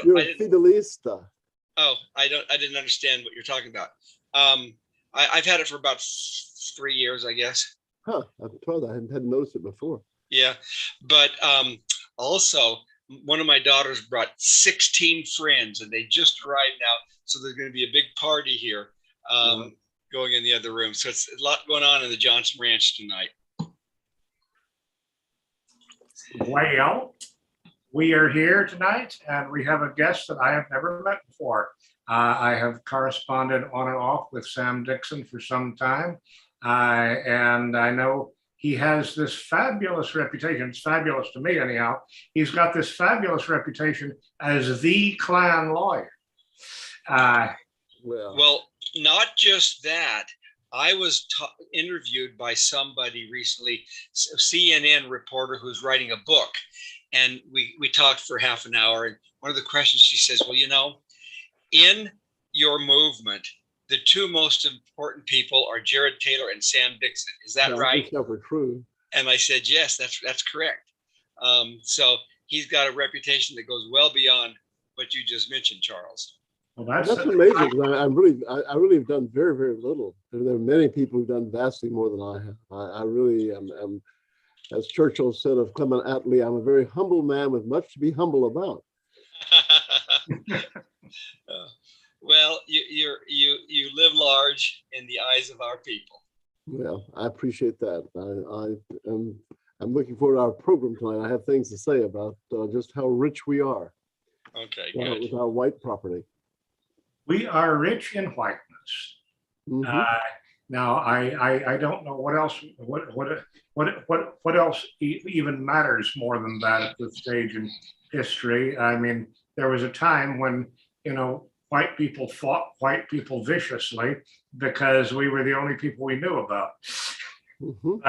You're I a didn't. fidelista. Oh, I don't. I didn't understand what you're talking about. I've had it for about 3 years, I guess. Huh, I'm told I hadn't noticed it before. Yeah, but also one of my daughters brought 16 friends, and they just arrived now. So there's going to be a big party here, going in the other room. So it's a lot going on in the Johnson Ranch tonight. Well, we are here tonight, and we have a guest that I have never met before. I have corresponded on and off with Sam Dixon for some time, and I know he has this fabulous reputation. It's fabulous to me, anyhow. He's got this fabulous reputation as the Klan lawyer. Well, not just that. I was interviewed by somebody recently, a CNN reporter who's writing a book, and we talked for half an hour. And one of the questions she says, well, you know, in your movement, the two most important people are Jared Taylor and Sam Dixon. Is that right? That's never true. And I said, yes, that's correct. So he's got a reputation that goes well beyond what you just mentioned, Charles. Well, that's amazing. I really have done very, very little. There are many people who've done vastly more than I have. I really am, as Churchill said of Clement Attlee, I'm a very humble man with much to be humble about. Well, you live large in the eyes of our people. Well, I appreciate that. I'm looking forward to our program tonight. I have things to say about just how rich we are. Okay, good. With our white property. We are rich in whiteness. Mm-hmm. Now, I don't know what else even matters more than that at this stage in history. I mean, there was a time when, you know, white people fought white people viciously because we were the only people we knew about. Mm-hmm.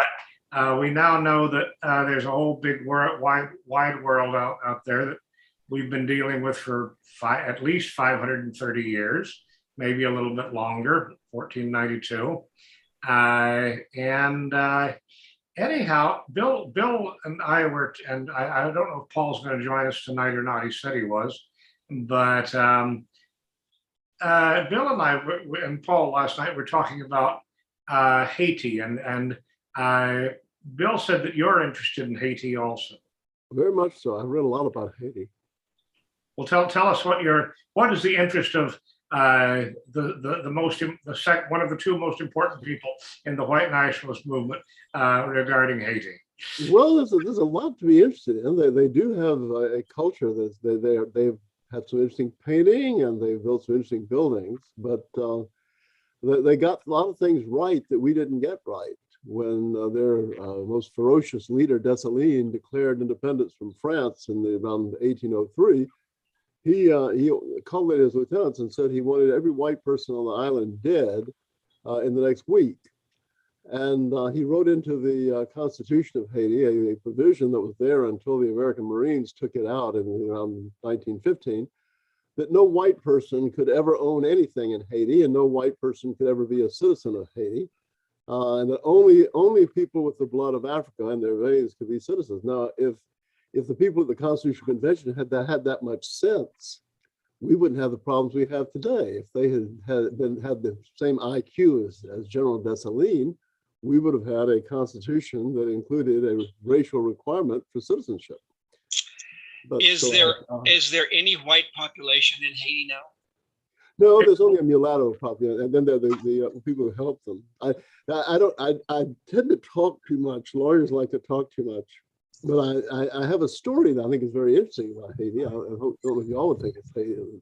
But we now know that there's a whole big wide world out there that we've been dealing with for at least 530 years, maybe a little bit longer, 1492. Anyhow, Bill and I were, and I don't know if Paul's going to join us tonight or not. He said he was, but Bill and I and Paul last night were talking about Haiti, and Bill said that you're interested in Haiti also. Very much so. I've read a lot about Haiti. Well, tell us what is the interest of one of the two most important people in the white nationalist movement regarding Haiti? Well, there's a lot to be interested in. They do have a culture that they've had some interesting painting and they've built some interesting buildings, but they got a lot of things right that we didn't get right. When their most ferocious leader, Dessalines, declared independence from France in around 1803, he called in his lieutenants and said he wanted every white person on the island dead in the next week. And he wrote into the Constitution of Haiti a provision that was there until the American Marines took it out in around 1915, that no white person could ever own anything in Haiti and no white person could ever be a citizen of Haiti. And that only people with the blood of Africa in their veins could be citizens. Now, if the people at the Constitutional Convention had that much sense, we wouldn't have the problems we have today. If they had the same IQ as General Dessalines, we would have had a constitution that included a racial requirement for citizenship. But is there any white population in Haiti now? No, there's only a mulatto population, and then there are the people who help them. I tend to talk too much. Lawyers like to talk too much. But I have a story that I think is very interesting about Haiti. I don't know if you all would think it's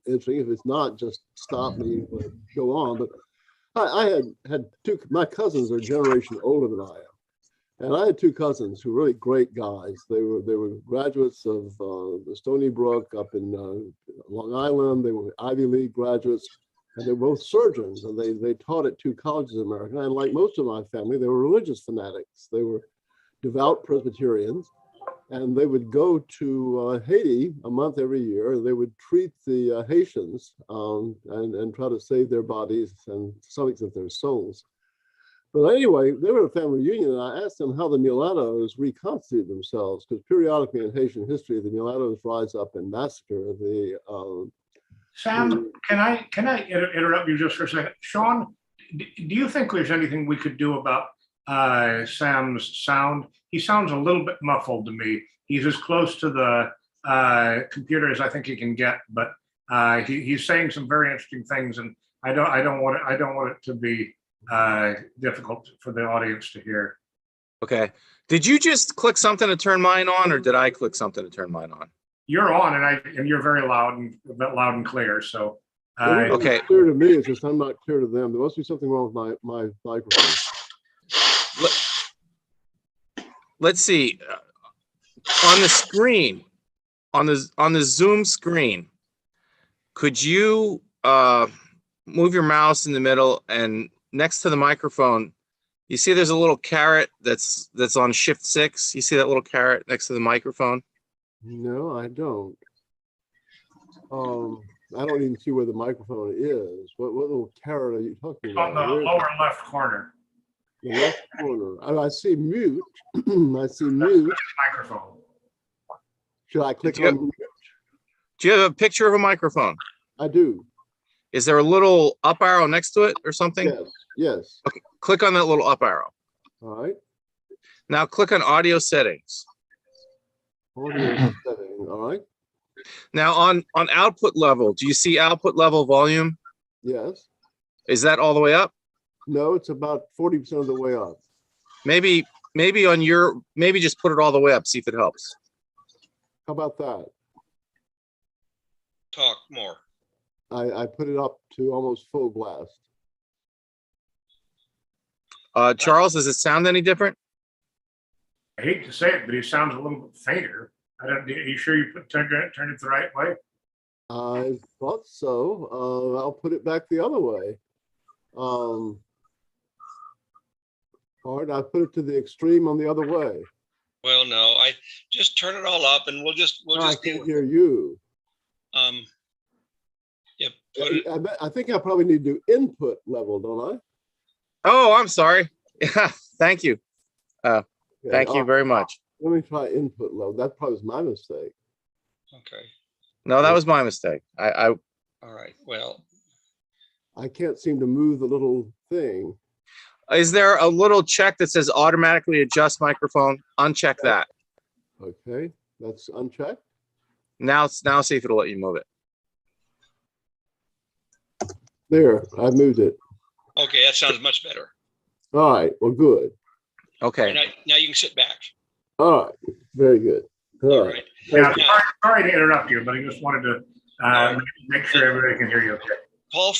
interesting. If it's not, just stop me and go on. But I had my cousins are a generation older than I am. And I had two cousins who were really great guys. They were graduates of Stony Brook up in Long Island. They were Ivy League graduates, and they were both surgeons. And they taught at two colleges in America. And like most of my family, they were religious fanatics. They were devout Presbyterians. And they would go to Haiti a month every year. They would treat the Haitians and try to save their bodies and to some extent their souls. But anyway, they were at a family reunion, and I asked them how the mulattoes reconstitute themselves, because periodically in Haitian history, the mulattoes rise up and massacre the. Sam, can I interrupt you just for a second? Sean, do you think there's anything we could do about Sam's sound? He sounds a little bit muffled to me. He's as close to the computer as I think he can get, but he's saying some very interesting things, and I don't want it to be difficult for the audience to hear. Okay. Did you just click something to turn mine on, or did I click something to turn mine on? You're on, and you're very loud and clear. So okay. Clear to me. It's just I'm not clear to them. There must be something wrong with my microphone. Let's see. On the screen, on the Zoom screen, could you move your mouse in the middle, and next to the microphone, you see there's a little caret that's on Shift 6. You see that little caret next to the microphone? No, I don't. I don't even see where the microphone is. What little caret are you talking about? On the lower left corner. The left corner. I see mute. I see mute. Microphone. Should I click on mute? Do you have a picture of a microphone? I do. Is there a little up arrow next to it or something? Yes. Yes. Okay. Click on that little up arrow. All right. Now click on audio settings. Audio setting. All right. Now on output level, do you see output level volume? Yes. Is that all the way up? No, it's about 40% of the way up. Maybe just put it all the way up, see if it helps. How about that? Talk more. I put it up to almost full blast. Charles, does it sound any different? I hate to say it, but he sounds a little bit fainter. Are you sure you turned it the right way? I thought so. I'll put it back the other way. All right, I put it to the extreme on the other way. Well, no, I just turn it all up, and we'll just I can't hear you. Yep. I think I probably need to do input level, don't I? Oh, I'm sorry. Yeah, thank you. Thank you very much. Let me try input level. That probably was my mistake. Okay. No, that was my mistake. All right. Well, I can't seem to move the little thing. Is there a little check that says automatically adjust microphone? Uncheck that. Okay, that's unchecked. Now see if it'll let you move it. There, I moved it. okay, that sounds much better. All right, well, good. Okay. Now you can sit back. All right, very good. All right. Yeah, sorry to interrupt you, but I just wanted to make sure everybody can hear you okay. Paul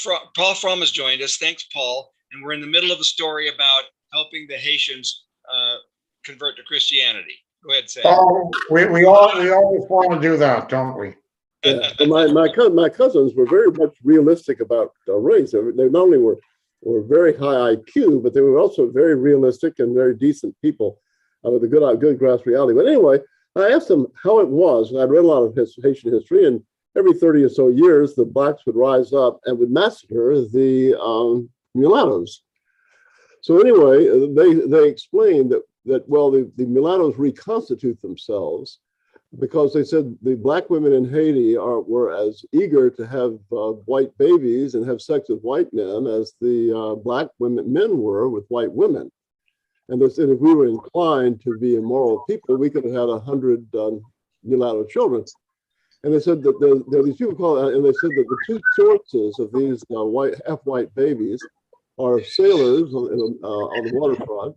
Fromm has joined us. Thanks, Paul. And we're in the middle of a story about helping the Haitians convert to Christianity. Go ahead, Sam. Oh, we always want to do that, don't we? Yeah. My cousins were very much realistic about race. They not only were very high IQ, but they were also very realistic and very decent people with a good grasp reality. But anyway, I asked them how it was. And I'd read a lot of Haitian history, and every 30 or so years, the blacks would rise up and would massacre the mulattoes. So anyway, they explained that well, the mulattoes reconstitute themselves because they said the black women in Haiti were as eager to have white babies and have sex with white men as the black men were with white women. And they said if we were inclined to be immoral people, we could have had 100 mulatto children. And they said that there are these people called, and they said that the two sources of these half-white babies are sailors on the waterfront,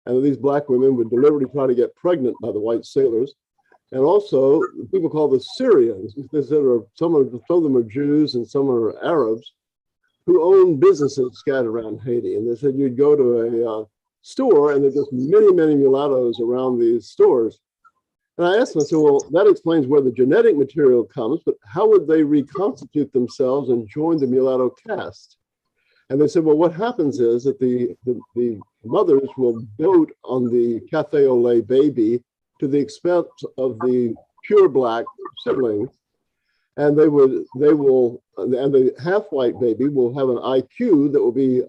and these black women would deliberately try to get pregnant by the white sailors. And also people called the Syrians. They said some of them are Jews and some are Arabs who own businesses scattered around Haiti. And they said you'd go to a store and there's just many, many mulattoes around these stores. And I asked them, I said, well, that explains where the genetic material comes, but how would they reconstitute themselves and join the mulatto caste? And they said, well, what happens is that the mothers will dote on the cafe au lait baby to the expense of the pure black siblings. and the half-white baby will have an IQ that will be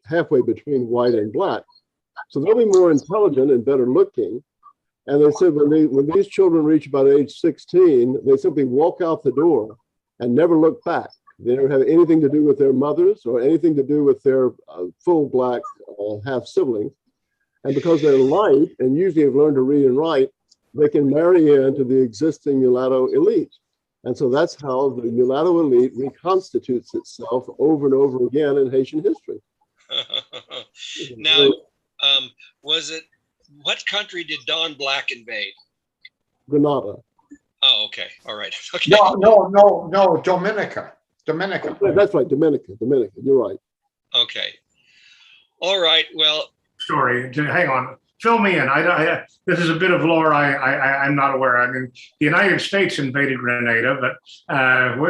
halfway between white and black. So they'll be more intelligent and better looking. And they said when these children reach about age 16, they simply walk out the door and never look back. They never have anything to do with their mothers or anything to do with their full black half siblings. And because they're light and usually have learned to read and write, they can marry into the existing mulatto elite. And so that's how the mulatto elite reconstitutes itself over and over again in Haitian history. Now, what country did Don Black invade? Grenada. Oh, okay. All right. Okay. No, Dominica. That's right, Dominica. You're right. Okay. All right. Well, Story. Hang on. Fill me in. This is a bit of lore I'm not aware. I mean, the United States invaded Grenada, but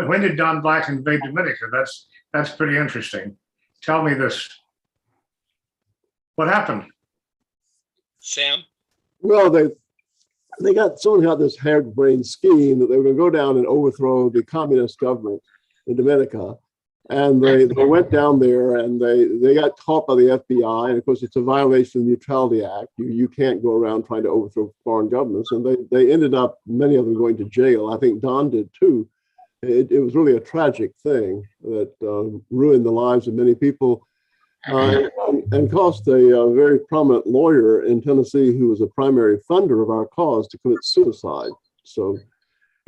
when did Don Black invade Dominica? That's pretty interesting. Tell me this. What happened? Sam? Well, someone got this harebrained scheme that they were going to go down and overthrow the communist government in Dominica. And they went down there and they got caught by the FBI. And of course, it's a violation of the Neutrality Act. You can't go around trying to overthrow foreign governments. And they ended up, many of them, going to jail. I think Don did too. It was really a tragic thing that ruined the lives of many people and cost a very prominent lawyer in Tennessee who was a primary funder of our cause to commit suicide. So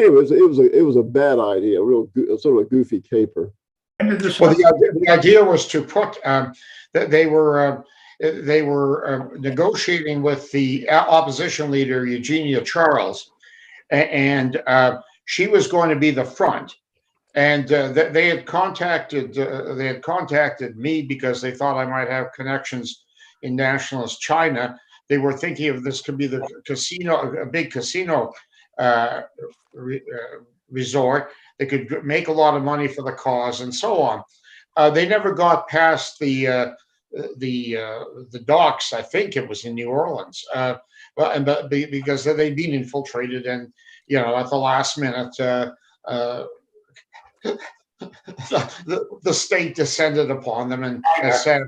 anyways, it was a bad idea, sort of a goofy caper. Well, the idea was to put that they were negotiating with the opposition leader Eugenia Charles, and she was going to be the front. And they had contacted me because they thought I might have connections in nationalist China. They were thinking of this could be the casino, a big casino resort. They could make a lot of money for the cause and so on. They never got past the docks. I think it was in New Orleans. Because they'd been infiltrated, and at the last minute, the state descended upon them and said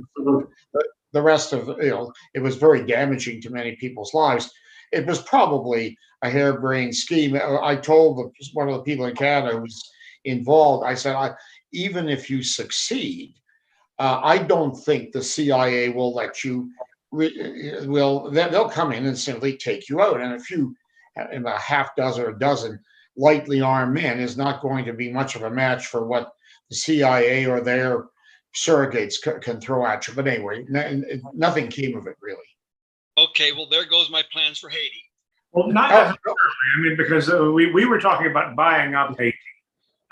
the rest of it was very damaging to many people's lives. It was probably a harebrained scheme. I told one of the people in Canada who was involved, I said, even if you succeed, I don't think the CIA will let you, they'll come in and simply take you out. And a half dozen or a dozen lightly armed men is not going to be much of a match for what the CIA or their surrogates can throw at you. But anyway, nothing came of it, really. Okay, well, there goes my plans for Haiti. Well, not necessarily. I mean, because we were talking about buying up Haiti.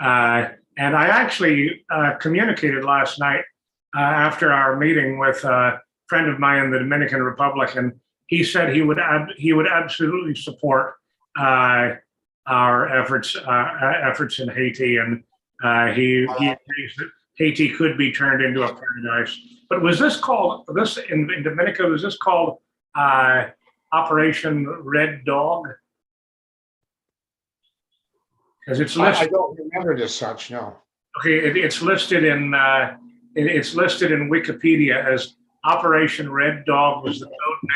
And I actually communicated last night after our meeting with a friend of mine in the Dominican Republic, and he said he would absolutely support our efforts in Haiti, and he agrees that Haiti could be turned into a paradise. But was this in Dominica? Was this called Operation Red Dog? Because it's listed. I don't remember it as such. No. Okay, it's listed in Wikipedia as Operation Red Dog was the code name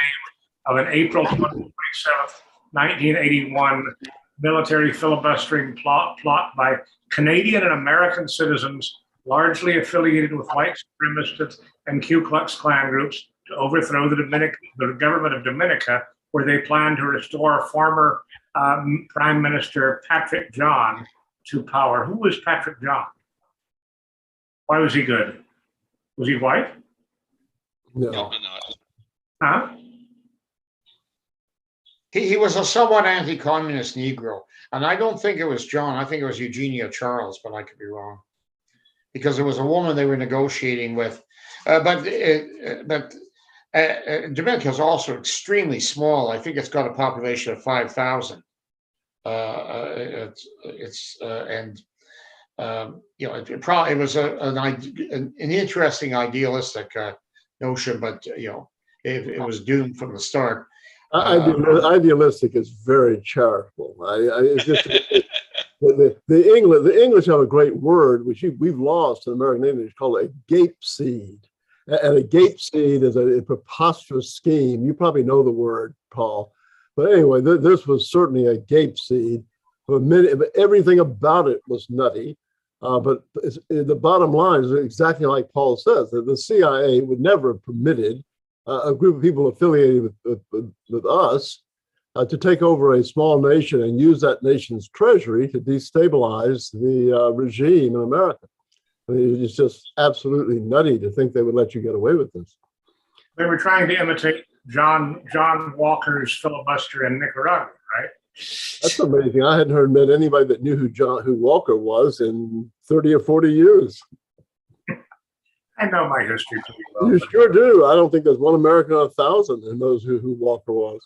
of an April 27th, 1981 military filibustering plot by Canadian and American citizens, largely affiliated with white supremacists and Ku Klux Klan groups, to overthrow the government of Dominica, where they planned to restore former Prime Minister Patrick John to power. Who was Patrick John? Why was he good? Was he white? No. Probably not. Huh? He was a somewhat anti-communist Negro, and I don't think it was John. I think it was Eugenia Charles, but I could be wrong, because it was a woman they were negotiating with. But Dominica is also extremely small. I think it's got a population of 5,000. It was an interesting idealistic notion, but it was doomed from the start. Idealistic is very charitable. The English have a great word, which we've lost in American English, called a gape seed. And a gape seed is a preposterous scheme. You probably know the word, Paul. But anyway, this was certainly a gape seed. Everything about it was nutty. But the bottom line is exactly like Paul says, that the CIA would never have permitted a group of people affiliated with us to take over a small nation and use that nation's treasury to destabilize the regime in America. I mean, it's just absolutely nutty to think they would let you get away with this. They were trying to imitate John Walker's filibuster in Nicaragua, right? That's amazing. I hadn't met anybody that knew who Walker was in 30 or 40 years. I know my history pretty well. You sure do. I don't think there's one American out of 1,000 that knows who Walker was.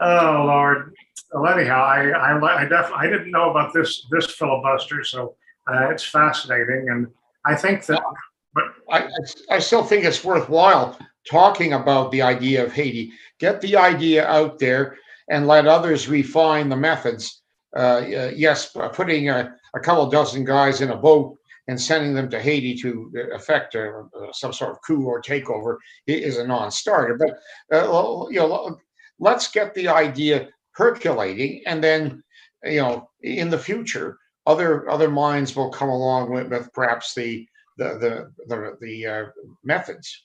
Oh Lord. Well, anyhow, I didn't know about this filibuster, so it's fascinating, and I think that. But I still think it's worthwhile talking about the idea of Haiti. Get the idea out there and let others refine the methods. Yes, putting a couple dozen guys in a boat and sending them to Haiti to effect some sort of coup or takeover is a non-starter. But let's get the idea percolating, and then in the future, other minds will come along with perhaps the methods.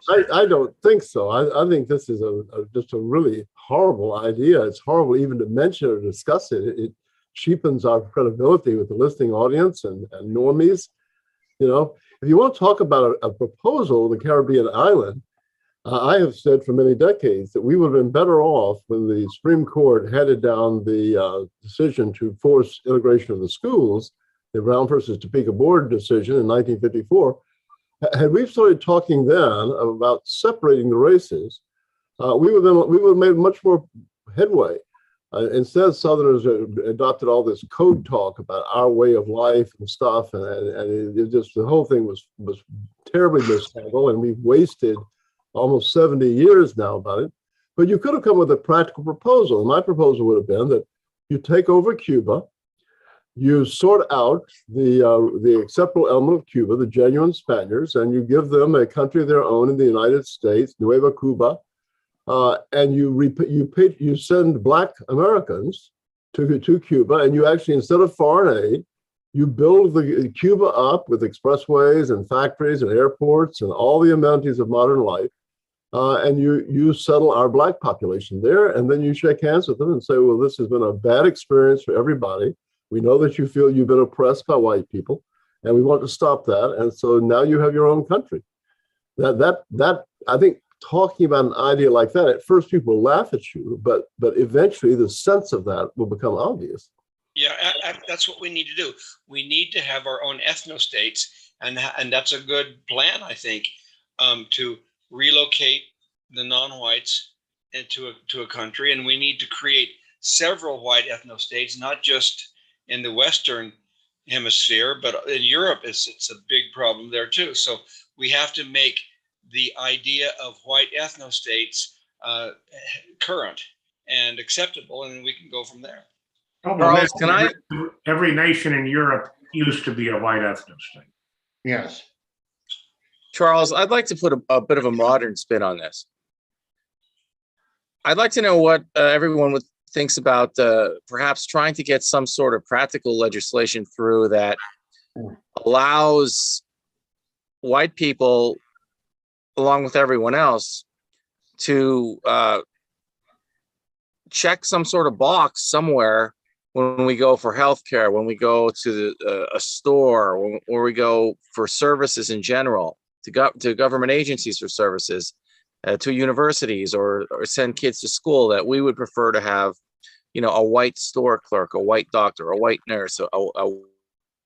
I don't think so. I think this is just a really horrible idea. It's horrible even to mention or discuss it. It cheapens our credibility with the listening audience and normies. If you want to talk about a proposal, the Caribbean island, I have said for many decades that we would have been better off when the Supreme Court handed down the decision to force integration of the schools, the Brown versus Topeka Board decision in 1954. Had we started talking then about separating the races, we would have made much more headway. Instead, Southerners adopted all this code talk about our way of life and stuff, and it just the whole thing was terribly mishandled, and we've wasted almost 70 years now about it. But you could have come with a practical proposal. And my proposal would have been that you take over Cuba, you sort out the acceptable element of Cuba, the genuine Spaniards, and you give them a country of their own in the United States, Nueva Cuba, and you send Black Americans to Cuba, and you actually, instead of foreign aid, you build Cuba up with expressways and factories and airports and all the amenities of modern life. And you settle our Black population there, and then you shake hands with them and say, well, this has been a bad experience for everybody. We know that you feel you've been oppressed by white people, and we want to stop that. And so now you have your own country. That I think talking about an idea like that, at first people will laugh at you, but eventually the sense of that will become obvious. Yeah, that's what we need to do. We need to have our own ethnostates, and that's a good plan, I think, to relocate the non-whites into a country, and we need to create several white ethnostates, not just in the Western hemisphere, but in Europe it's a big problem there too. So we have to make the idea of white ethnostates current and acceptable, and we can go from there. Charles, can I? Every nation in Europe used to be a white ethnostate. Yes. Charles, I'd like to put a bit of a modern spin on this. I'd like to know what everyone thinks about perhaps trying to get some sort of practical legislation through that allows white people, along with everyone else, to check some sort of box somewhere when we go for healthcare, when we go to a store, or we go for services in general, to government agencies for services, to universities, or send kids to school, that we would prefer to have, a white store clerk, a white doctor, a white nurse, a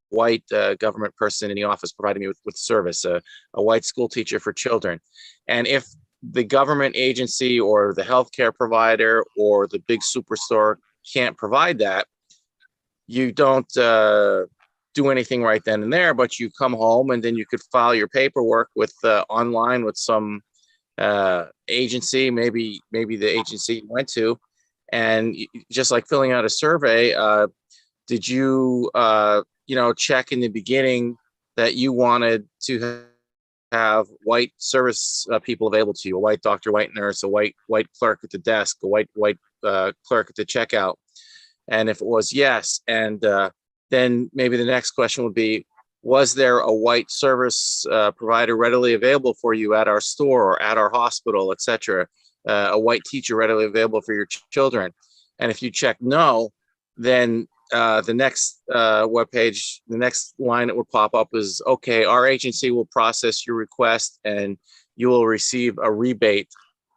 white government person in the office providing me with service, a white school teacher for children. And if the government agency or the healthcare provider or the big superstore can't provide that, you don't do anything right then and there, but you come home and then you could file your paperwork with online with some agency, maybe the agency you went to, And just like filling out a survey, did you, check in the beginning that you wanted to have white service people available to you, a white doctor, white nurse, a white clerk at the desk, a white clerk at the checkout? And if it was yes, and then maybe the next question would be, was there a white service provider readily available for you at our store or at our hospital, etc.? A white teacher readily available for your children? And if you check no, then the next webpage, the next line that would pop up is, okay, our agency will process your request and you will receive a rebate,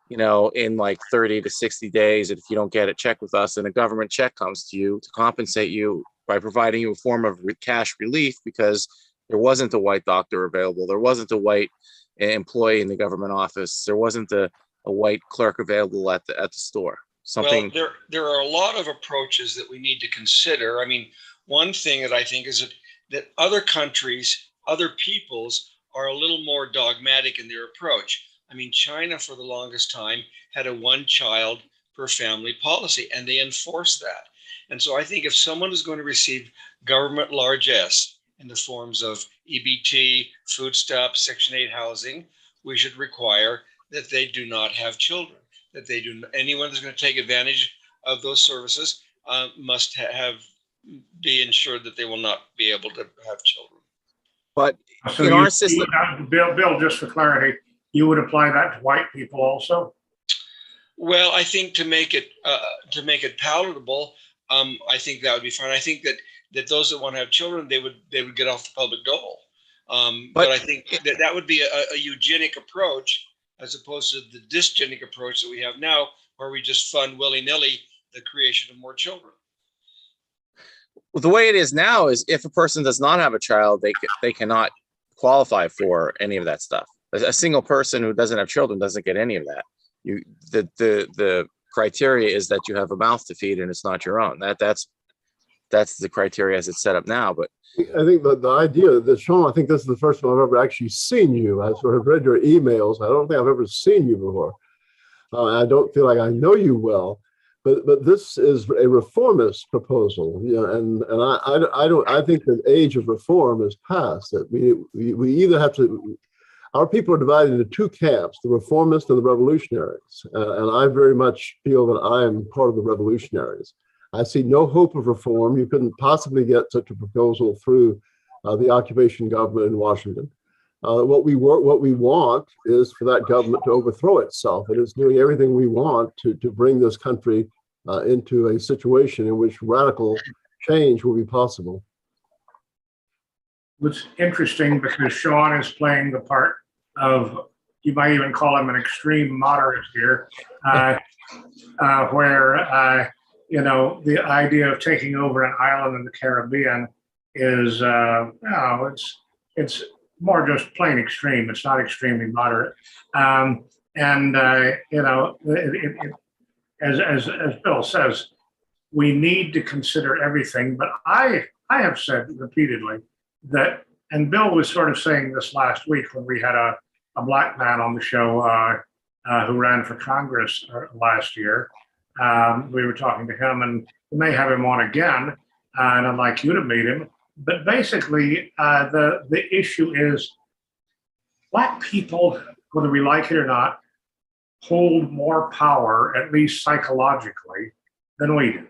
in like 30 to 60 days. And if you don't get it, check with us, and a government check comes to you to compensate you by providing you a form of cash relief because there wasn't a white doctor available. There wasn't a white employee in the government office. There wasn't a white clerk available at the store. Something. Well, there are a lot of approaches that we need to consider. I mean, one thing that I think is that other countries, other peoples are a little more dogmatic in their approach. I mean, China for the longest time had a one child per family policy, and they enforced that. And so I think if someone is going to receive government largesse in the forms of EBT, food stamps, Section 8 housing, we should require that they do not have children. That they do. Anyone who's going to take advantage of those services must be ensured that they will not be able to have children. But so in our system, Bill, just for clarity, you would apply that to white people also? Well, I think to make it palatable, I think that would be fine. I think that those that want to have children, they would get off the public dole. But I think that would be a eugenic approach, as opposed to the dysgenic approach that we have now, where we just fund willy-nilly the creation of more children. the way it is now is if a person does not have a child, they cannot qualify for any of that stuff. A single person who doesn't have children doesn't get any of that. The criteria is that you have a mouth to feed and it's not your own. That's the criteria as it's set up now. But I think the idea that Sean, I think this is the first time I've ever actually seen you. I sort of read your emails. I don't think I've ever seen you before. I don't feel like I know you well, but this is a reformist proposal, and I think the age of reform is past. That we either have to. Our people are divided into two camps: the reformists and the revolutionaries. And I very much feel that I am part of the revolutionaries. I see no hope of reform. You couldn't possibly get such a proposal through the occupation government in Washington. What we want is for that government to overthrow itself. It is doing everything we want to bring this country into a situation in which radical change will be possible. It's interesting because Sean is playing the part of, you might even call him an extreme moderate here, where the idea of taking over an island in the Caribbean is, it's more just plain extreme. It's not extremely moderate. As Bill says, we need to consider everything. But I have said repeatedly that, and Bill was sort of saying this last week when we had a black man on the show who ran for Congress last year. We were talking to him, and we may have him on again, and I'd like you to meet him. But basically, the issue is Black people, whether we like it or not, hold more power, at least psychologically, than we do.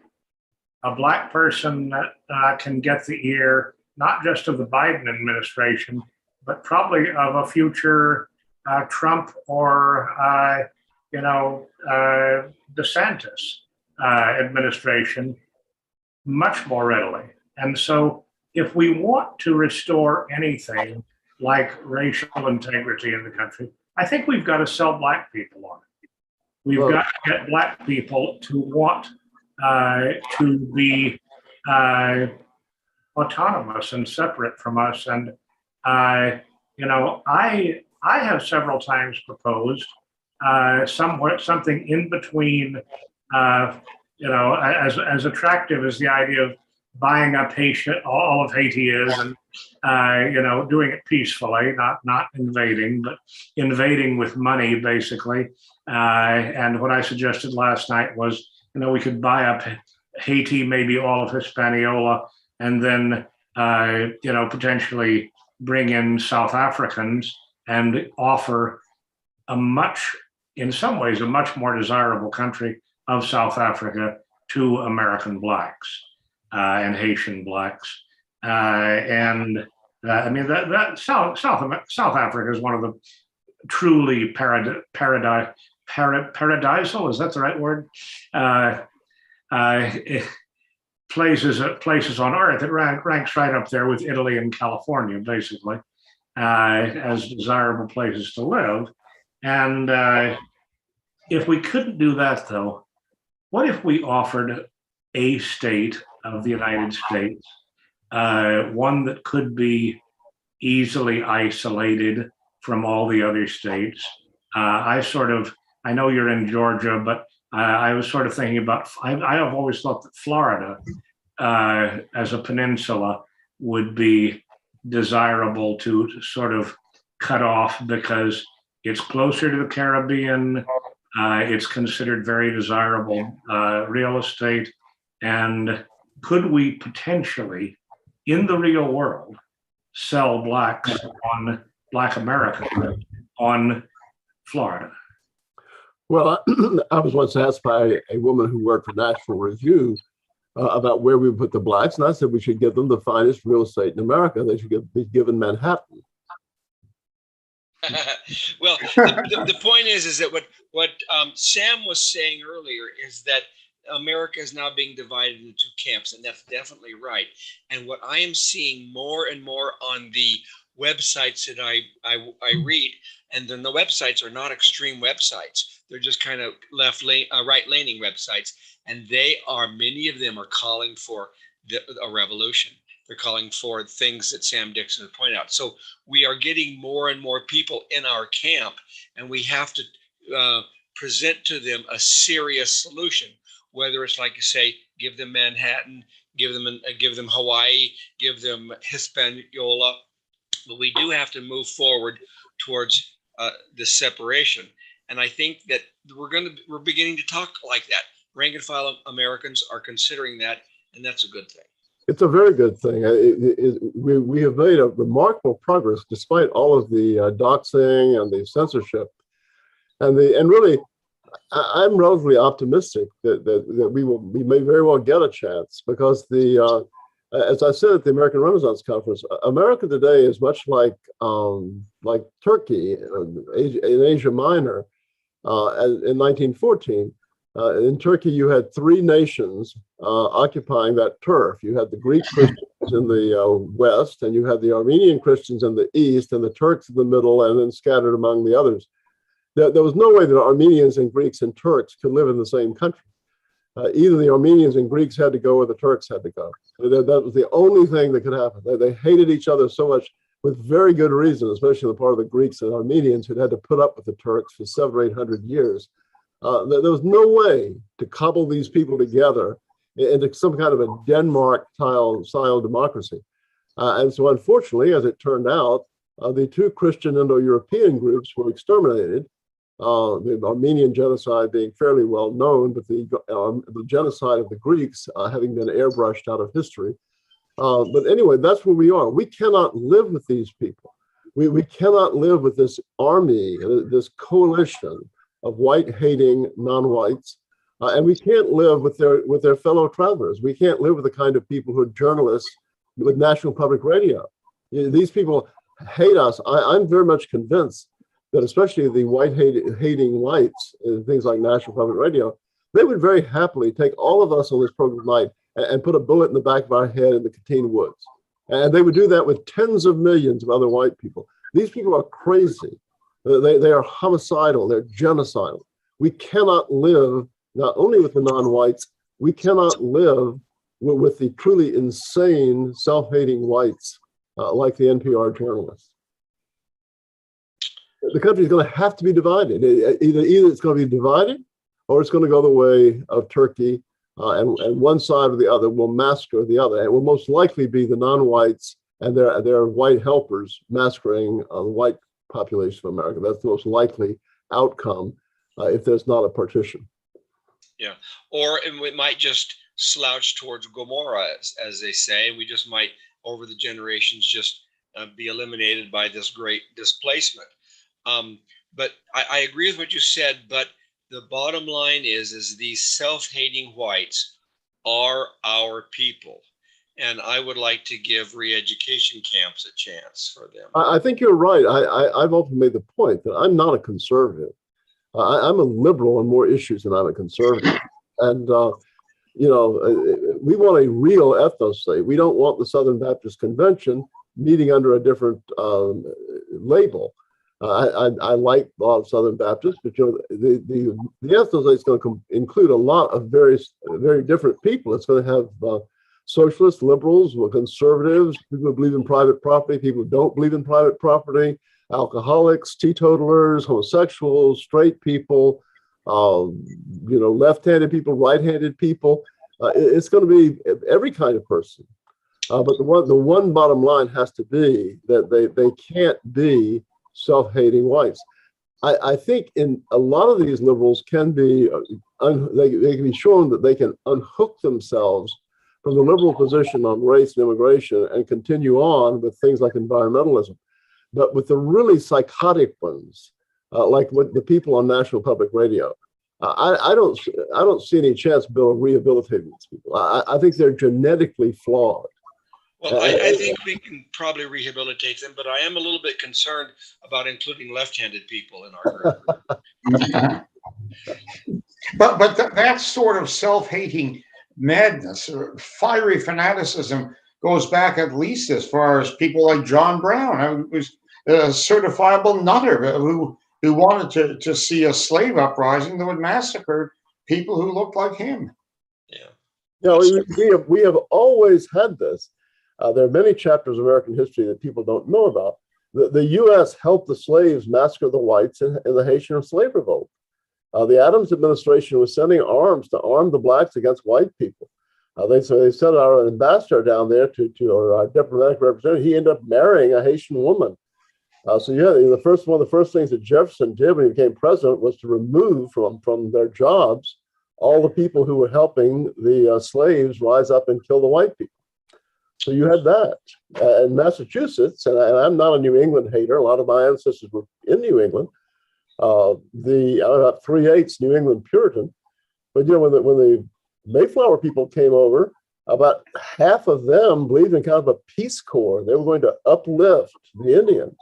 A Black person that can get the ear, not just of the Biden administration, but probably of a future Trump or DeSantis administration much more readily. And so if we want to restore anything like racial integrity in the country, I think we've got to sell Black people on it. We've got to get Black people to want to be autonomous and separate from us. And I have several times proposed something in between, as attractive as the idea of buying up Haiti, all of Haiti is, and doing it peacefully, not invading, but invading with money, basically. And what I suggested last night was we could buy up Haiti, maybe all of Hispaniola, and then, potentially bring in South Africans and offer in some ways, a much more desirable country of South Africa to American blacks and Haitian blacks. That South Africa is one of the truly paradisal, is that the right word? Places on earth. It ranks right up there with Italy and California, basically, as desirable places to live. And if we couldn't do that, though, what if we offered a state of the United States, one that could be easily isolated from all the other states? I know you're in Georgia, but I was sort of thinking about, I have always thought that Florida as a peninsula would be desirable to sort of cut off because it's closer to the Caribbean. It's considered very desirable real estate. And could we potentially, in the real world, sell Black America on Florida? Well, I was once asked by a woman who worked for National Review about where we would put the blacks, and I said we should give them the finest real estate in America. They should be given Manhattan. Well, the point is that what Sam was saying earlier is that America is now being divided into two camps, and that's definitely right. And what I am seeing more and more on the websites that I read, and then the websites are not extreme websites. They're just kind of right-leaning websites, and many of them are calling for a revolution. They're calling for things that Sam Dixon pointed out. So we are getting more and more people in our camp, and we have to present to them a serious solution. Whether it's like you say, give them Manhattan, give them Hawaii, give them Hispaniola, but we do have to move forward towards the separation. And I think that we're beginning to talk like that. Rank and file Americans are considering that, and that's a good thing. It's a very good thing. We have made a remarkable progress despite all of the doxing and the censorship, and really, I'm relatively optimistic that we may very well get a chance, because as I said at the American Renaissance Conference, America today is much like Turkey in Asia Minor in 1914. In Turkey, you had three nations occupying that turf. You had the Greek Christians in the west, and you had the Armenian Christians in the east, and the Turks in the middle, and then scattered among the others. There was no way that Armenians and Greeks and Turks could live in the same country. Either the Armenians and Greeks had to go, or the Turks had to go. That was the only thing that could happen. They hated each other so much, with very good reason, especially the part of the Greeks and Armenians who'd had to put up with the Turks for 700 or 800 years. There was no way to cobble these people together into some kind of a Denmark-style democracy. And so unfortunately, as it turned out, the two Christian Indo-European groups were exterminated, the Armenian genocide being fairly well known, but the genocide of the Greeks having been airbrushed out of history. But anyway, that's where we are. We cannot live with these people. We cannot live with this army, this coalition of white-hating non-whites, and we can't live with their fellow travelers. We can't live with the kind of people who are journalists with National Public Radio. These people hate us. I'm very much convinced that especially the white-hating whites, things like National Public Radio, they would very happily take all of us on this program tonight and put a bullet in the back of our head in the Catine Woods. And they would do that with tens of millions of other white people. These people are crazy. They are homicidal, they're genocidal. We cannot live not only with the non-whites, we cannot live with the truly insane, self-hating whites like the NPR journalists. The country is going to have to be divided. Either it's going to be divided, or it's going to go the way of Turkey, and one side or the other will massacre the other. It will most likely be the non-whites and their white helpers massacring the white population of America. That's the most likely outcome if there's not a partition. Yeah. Or we might just slouch towards Gomorrah, as they say, and we just might, over the generations, just be eliminated by this great displacement. But I agree with what you said, but the bottom line is these self-hating whites are our people. And I would like to give re-education camps a chance for them. I think you're right. I've often made the point that I'm not a conservative. I'm a liberal on more issues than I'm a conservative. And, you know, we want a real ethnostate. We don't want the Southern Baptist Convention meeting under a different label. I like a lot of Southern Baptists, but you know, the ethnostate is going to include a lot of very different people. It's going to have socialists, liberals, conservatives, people who believe in private property, people who don't believe in private property, alcoholics, teetotalers, homosexuals, straight people, you know, left-handed people, right-handed people. It's going to be every kind of person. But the one bottom line has to be that they can't be self-hating whites. I think in a lot of these liberals can be, they can be shown that they can unhook themselves from the liberal position on race and immigration and continue on with things like environmentalism. But with the really psychotic ones, like with the people on National Public Radio, I don't see any chance, Bill, of rehabilitating these people. I think they're genetically flawed. Well, I think we can probably rehabilitate them, but I am a little bit concerned about including left-handed people in our group. But that sort of self-hating madness, or fiery fanaticism, goes back at least as far as people like John Brown, who was a certifiable nutter who wanted to see a slave uprising that would massacre people who looked like him. Yeah. You know, we have always had this. There are many chapters of American history that people don't know about. The U.S. helped the slaves massacre the whites in the Haitian slave revolt. The Adams administration was sending arms to arm the blacks against white people. They sent our ambassador down there or our diplomatic representative. He ended up marrying a Haitian woman. So yeah, one of the first things that Jefferson did when he became president was to remove from their jobs all the people who were helping the slaves rise up and kill the white people. So you had that. In Massachusetts, and I'm not a New England hater. A lot of my ancestors were in New England. About 3/8 New England Puritan. But you know, when the Mayflower people came over, about half of them believed in kind of a Peace Corps. They were going to uplift the Indians,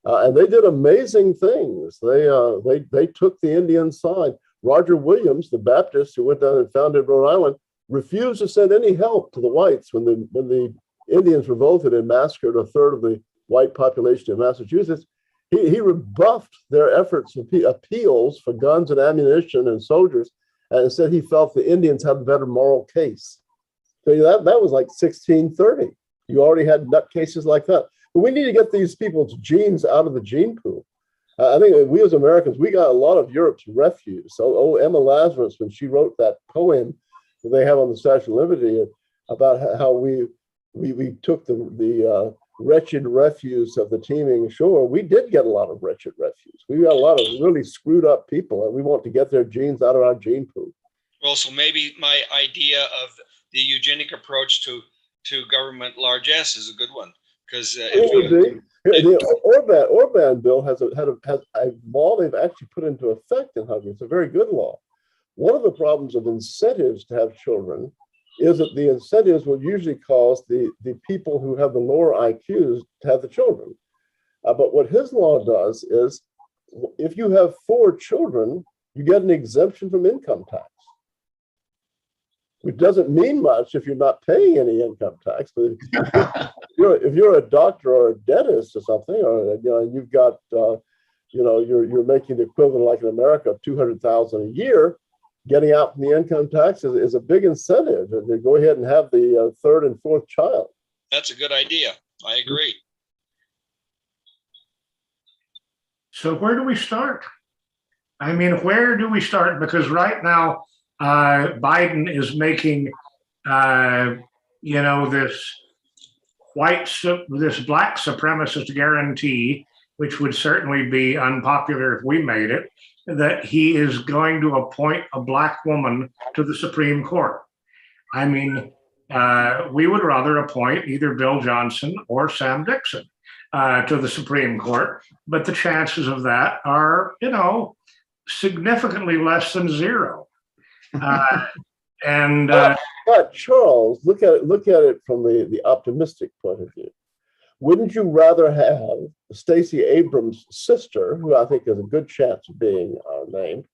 and they did amazing things. They took the Indian side. Roger Williams, the Baptist who went down and founded Rhode Island, refused to send any help to the whites when the Indians revolted and massacred a third of the white population of Massachusetts. He rebuffed their efforts, appeals for guns and ammunition and soldiers, and said he felt the Indians had a better moral case. So that was like 1630. You already had nut cases like that. But we need to get these people's genes out of the gene pool. I think we as Americans, we got a lot of Europe's refuse. So Emma Lazarus, when she wrote that poem that they have on the Statue of Liberty about how we took the wretched refuse of the teeming shore, we did get a lot of wretched refuse. We got a lot of really screwed up people, and we want to get their genes out of our gene pool. Well, so maybe my idea of the eugenic approach to government largesse is a good one, because the Orban bill has a law they've actually put into effect in Hungary. It's a very good law. One of the problems of incentives to have children is that the incentives will usually cause the people who have the lower IQs to have the children. But what his law does is, if you have 4 children, you get an exemption from income tax, which doesn't mean much if you're not paying any income tax. But if you're a doctor or a dentist or something, or you've got you're making the equivalent, like in America, of $200,000 a year. Getting out from the income tax is a big incentive to go ahead and have the 3rd and 4th child. That's a good idea. I agree. So where do we start? I mean, where do we start? Because right now, Biden is making, this black supremacist guarantee, which would certainly be unpopular if we made it. that he is going to appoint a black woman to the Supreme Court. I mean, we would rather appoint either Bill Johnson or Sam Dixon to the Supreme Court, but the chances of that are, significantly less than zero. But Charles, look at it from the optimistic point of view. Wouldn't you rather have Stacey Abrams' sister, who I think has a good chance of being named?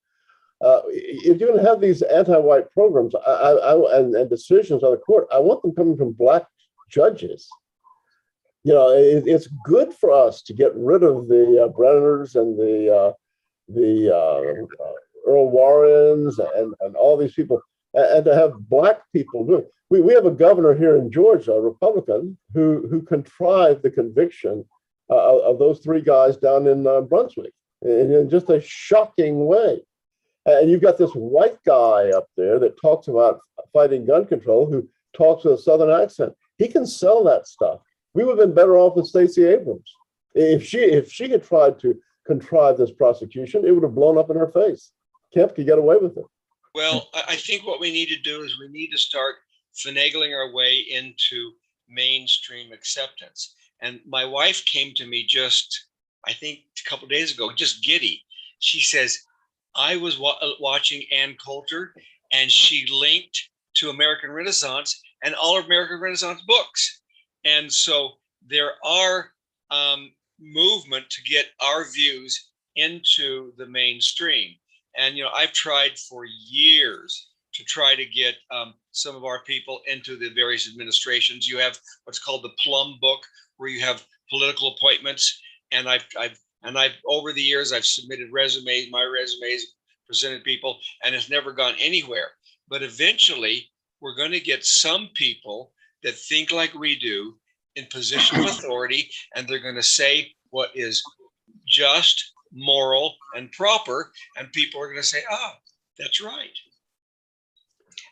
If you're going to have these anti-white programs and decisions on the court, I want them coming from black judges. It's good for us to get rid of the Brenners and the Earl Warrens and all these people, and to have black people do it. We have a governor here in Georgia, a Republican, who contrived the conviction of those three guys down in Brunswick in just a shocking way. And you've got this white guy up there that talks about fighting gun control, who talks with a Southern accent. He can sell that stuff. We would have been better off with Stacey Abrams. If she had tried to contrive this prosecution, it would have blown up in her face. Kemp could get away with it. Well, I think what we need to do is we need to start finagling our way into mainstream acceptance. And my wife came to me just, I think, a couple of days ago, just giddy. She says, I was watching Ann Coulter, and she linked to American Renaissance and all of American Renaissance books. And so there are movement to get our views into the mainstream. And, I've tried for years to try to get some of our people into the various administrations. You have what's called the Plum Book, where you have political appointments. And I've over the years, I've submitted my resumes, presented people, and it's never gone anywhere. But eventually, we're going to get some people that think like we do in position of authority, and they're going to say what is just, moral, and proper, and people are going to say, that's right.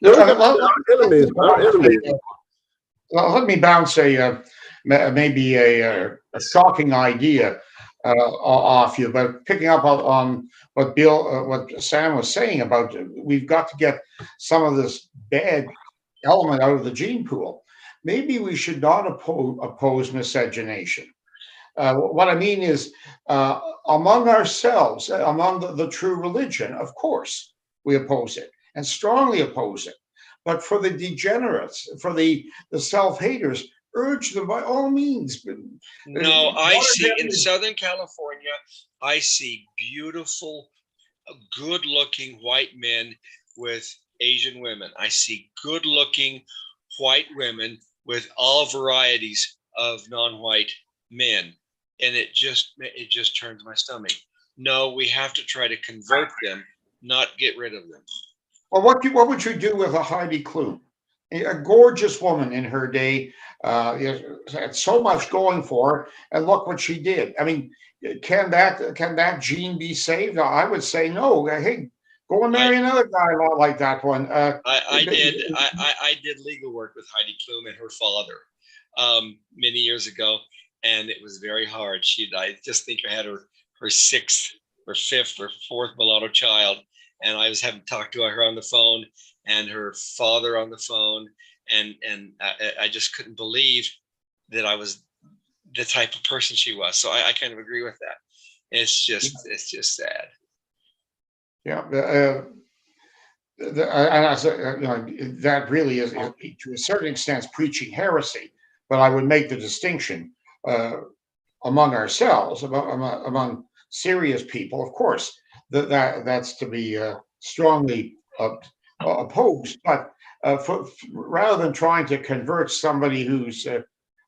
Our enemies. Well, let me bounce maybe a shocking idea off you, but picking up on what Sam was saying about we've got to get some of this bad element out of the gene pool. Maybe we should not oppose miscegenation. What I mean is, among ourselves, among the true religion, of course, we oppose it and strongly oppose it. But for the degenerates, for the self-haters, urge them by all means. No, I see in Southern California, I see beautiful, good-looking white men with Asian women. I see good-looking white women with all varieties of non-white men. And it just turns my stomach. No, we have to try to convert them, not get rid of them. Well, what would you do with a Heidi Klum? A gorgeous woman in her day, had so much going for her, and look what she did. I mean, can that gene be saved? I would say no. Hey, go and marry another guy like that one. I did legal work with Heidi Klum and her father many years ago, and it was very hard. I just think I had her sixth or fifth or fourth mulatto child, and I was having to talk to her on the phone and her father on the phone, and I just couldn't believe that I was the type of person she was. So I kind of agree with that. It's just sad. Yeah, that really is, to a certain extent, preaching heresy. But I would make the distinction among ourselves, among serious people. Of course, that's to be strongly opposed. But rather than trying to convert somebody who's,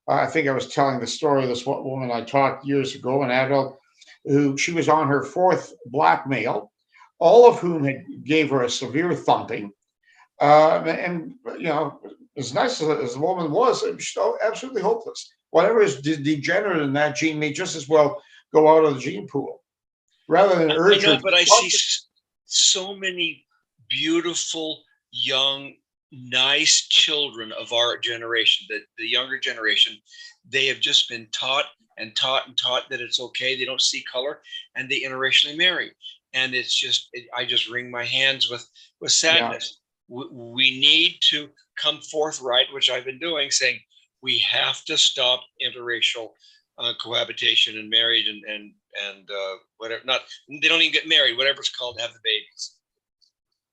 I think I was telling the story of this woman I taught years ago, an adult, who she was on her fourth black male, all of whom gave her a severe thumping. And, as nice as the woman was, she's absolutely hopeless. Whatever is degenerate in that gene may just as well go out of the gene pool. Rather than urge her. But I see so many beautiful, young, nice children of our generation, the younger generation. They have just been taught and taught and taught that it's okay. They don't see color, and they interracially marry. and it's just I just wring my hands with sadness. We need to come forthright, which I've been doing, saying we have to stop interracial cohabitation and marriage and whatever. Not they don't even get married. Whatever it's called, to have the babies,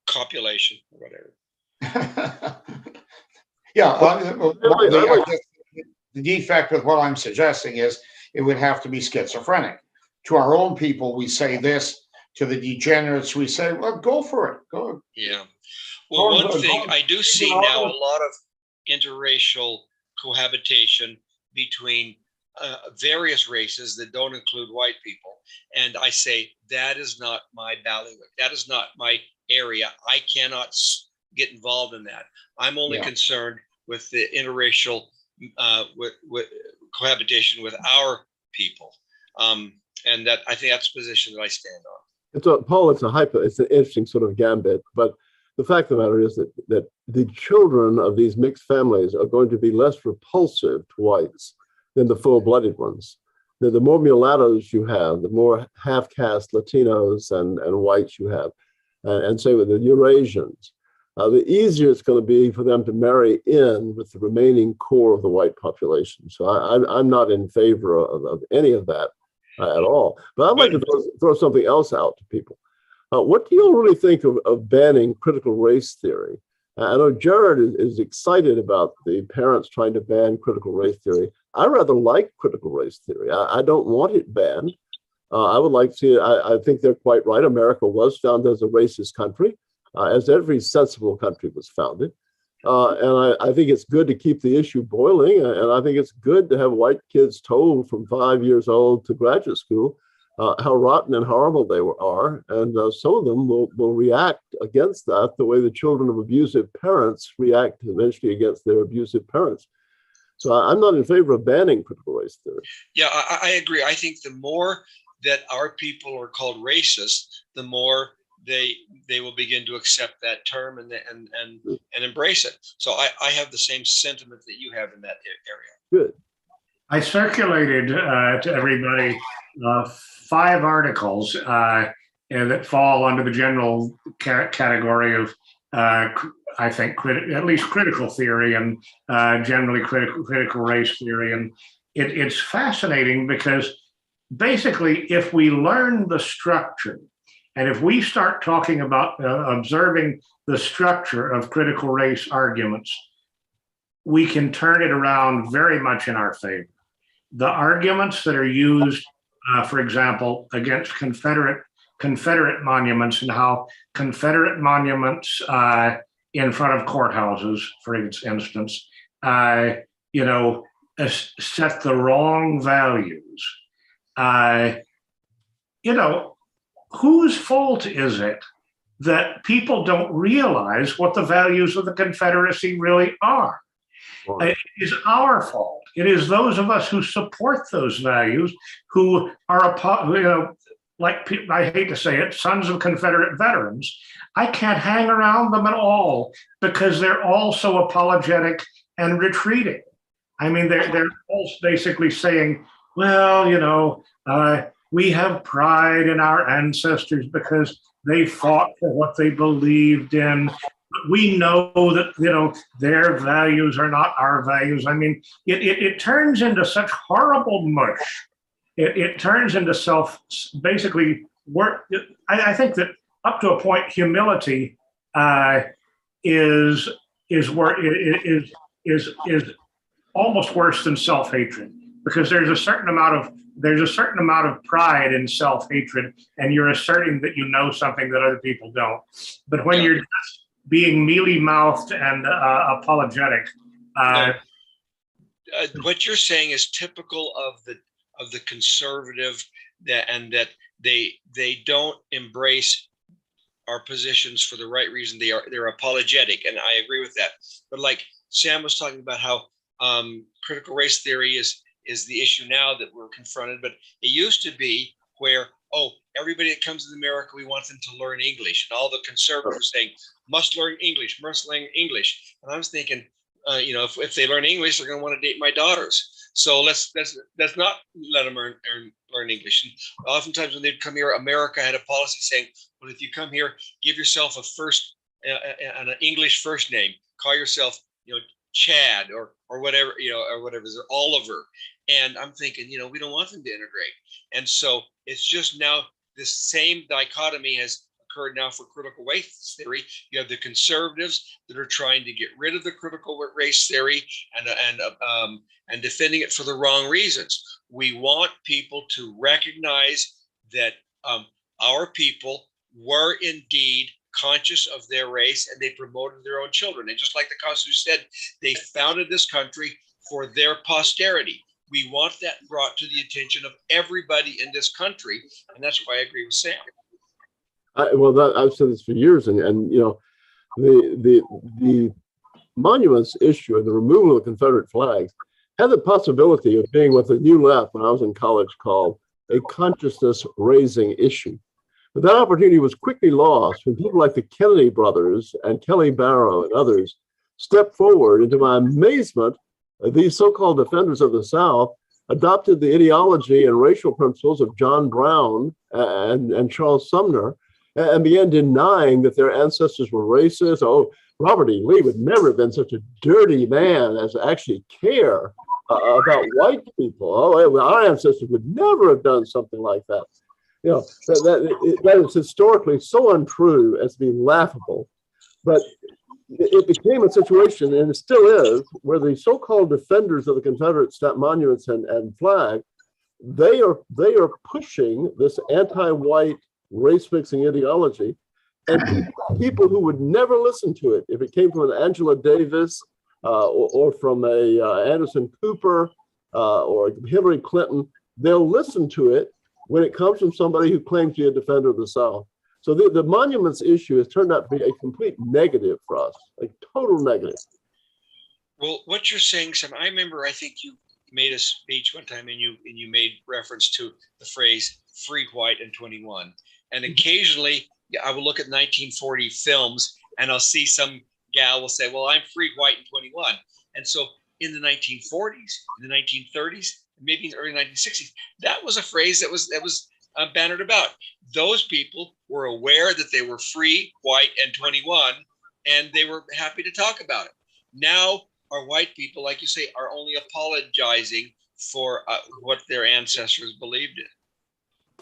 copulation or whatever. Yeah, the defect with what I'm suggesting is it would have to be schizophrenic. To our own people, we say this. To the degenerates, we say, well, go for it. Go. Yeah. Well, one thing I do see now, a lot of interracial cohabitation between various races that don't include white people. And I say, that is not my bailiwick. That is not my area. I cannot get involved in that. I'm only concerned with the interracial with cohabitation with our people. And that I think that's the position that I stand on. Paul, it's an interesting sort of gambit, but the fact of the matter is that the children of these mixed families are going to be less repulsive to whites than the full-blooded ones. The more mulattoes you have, the more half-caste Latinos and whites you have, and say with the Eurasians, the easier it's going to be for them to marry in with the remaining core of the white population. So I'm not in favor of any of that at all. But I'd like to throw something else out to people. What do you all really think of banning critical race theory? I know Jared is excited about the parents trying to ban critical race theory. I rather like critical race theory. I don't want it banned. I would like to see it. I think they're quite right. America was founded as a racist country, as every sensible country was founded. And I think it's good to keep the issue boiling. And I think it's good to have white kids told from 5 years old to graduate school how rotten and horrible they are. And some of them will react against that the way the children of abusive parents react eventually against their abusive parents. So I'm not in favor of banning critical race theory. Yeah, I agree. I think the more that our people are called racist, the more they will begin to accept that term and embrace it. So I have the same sentiment that you have in that area. Good. I circulated to everybody 5 articles that fall under the general category of, I think, at least critical theory and generally critical race theory. And it's fascinating because basically, if we learn the structure, and if we start talking about observing the structure of critical race arguments, we can turn it around very much in our favor. The arguments that are used, for example, against Confederate monuments and how Confederate monuments in front of courthouses, for instance, set the wrong values. Whose fault is it that people don't realize what the values of the Confederacy really are? It is our fault. It is those of us who support those values who are, like I hate to say it, sons of Confederate veterans. I can't hang around them at all because they're all so apologetic and retreating. I mean, they're all basically saying, well, we have pride in our ancestors because they fought for what they believed in. We know that, their values are not our values. I mean, it turns into such horrible mush. It turns into basically work. I think that up to a point, humility is almost worse than self-hatred, because there's a certain amount of pride in self-hatred, and you're asserting that you know something that other people don't. But when you're just being mealy-mouthed and apologetic, what you're saying is typical of the conservative, that they don't embrace our positions for the right reason. They're apologetic, and I agree with that. But like Sam was talking about how critical race theory is the issue now that we're confronted, but it used to be where, everybody that comes to America, we want them to learn English, and all the conservatives saying, must learn English. And I was thinking, if they learn English, they're going to want to date my daughters. So let's not let them learn English. And oftentimes when they'd come here, America had a policy saying, well, if you come here, give yourself an English first name. Call yourself, Chad or whatever, or whatever, or Oliver. And I'm thinking, we don't want them to integrate. And so it's just now this same dichotomy has occurred now for critical race theory. You have the conservatives that are trying to get rid of the critical race theory and defending it for the wrong reasons. We want people to recognize that our people were indeed conscious of their race, and they promoted their own children. And just like the Constitution said, they founded this country for their posterity. We want that brought to the attention of everybody in this country, and that's why I agree with Sam. I've said this for years, and the monuments issue and the removal of Confederate flags had the possibility of being what the New Left, when I was in college, called a consciousness raising issue. But that opportunity was quickly lost when people like the Kennedy brothers and Kelly Barrow and others stepped forward. And to my amazement, these so-called defenders of the South adopted the ideology and racial principles of John Brown and Charles Sumner and began denying that their ancestors were racist. Oh, Robert E. Lee would never have been such a dirty man as to actually care about white people. Oh, our ancestors would never have done something like that. That is historically so untrue as to be laughable. But it became a situation, and it still is, where the so-called defenders of the Confederate monuments and flag, they are pushing this anti-white race-mixing ideology, and people who would never listen to it if it came from an Angela Davis or from a Anderson Cooper or Hillary Clinton, they'll listen to it when it comes from somebody who claims to be a defender of the South. So the monuments issue has turned out to be a complete negative for us, a total negative. Well, what you're saying, Sam, I remember, I think you made a speech one time and you made reference to the phrase free, white, and 21. And occasionally I will look at 1940 films and I'll see some gal will say, well, I'm free, white, and 21. And so in the 1940s, in the 1930s, maybe in the early 1960s, that was a phrase that was bannered about. Those people were aware that they were free, white, and 21, and they were happy to talk about it. Now, our white people, like you say, are only apologizing for what their ancestors believed in.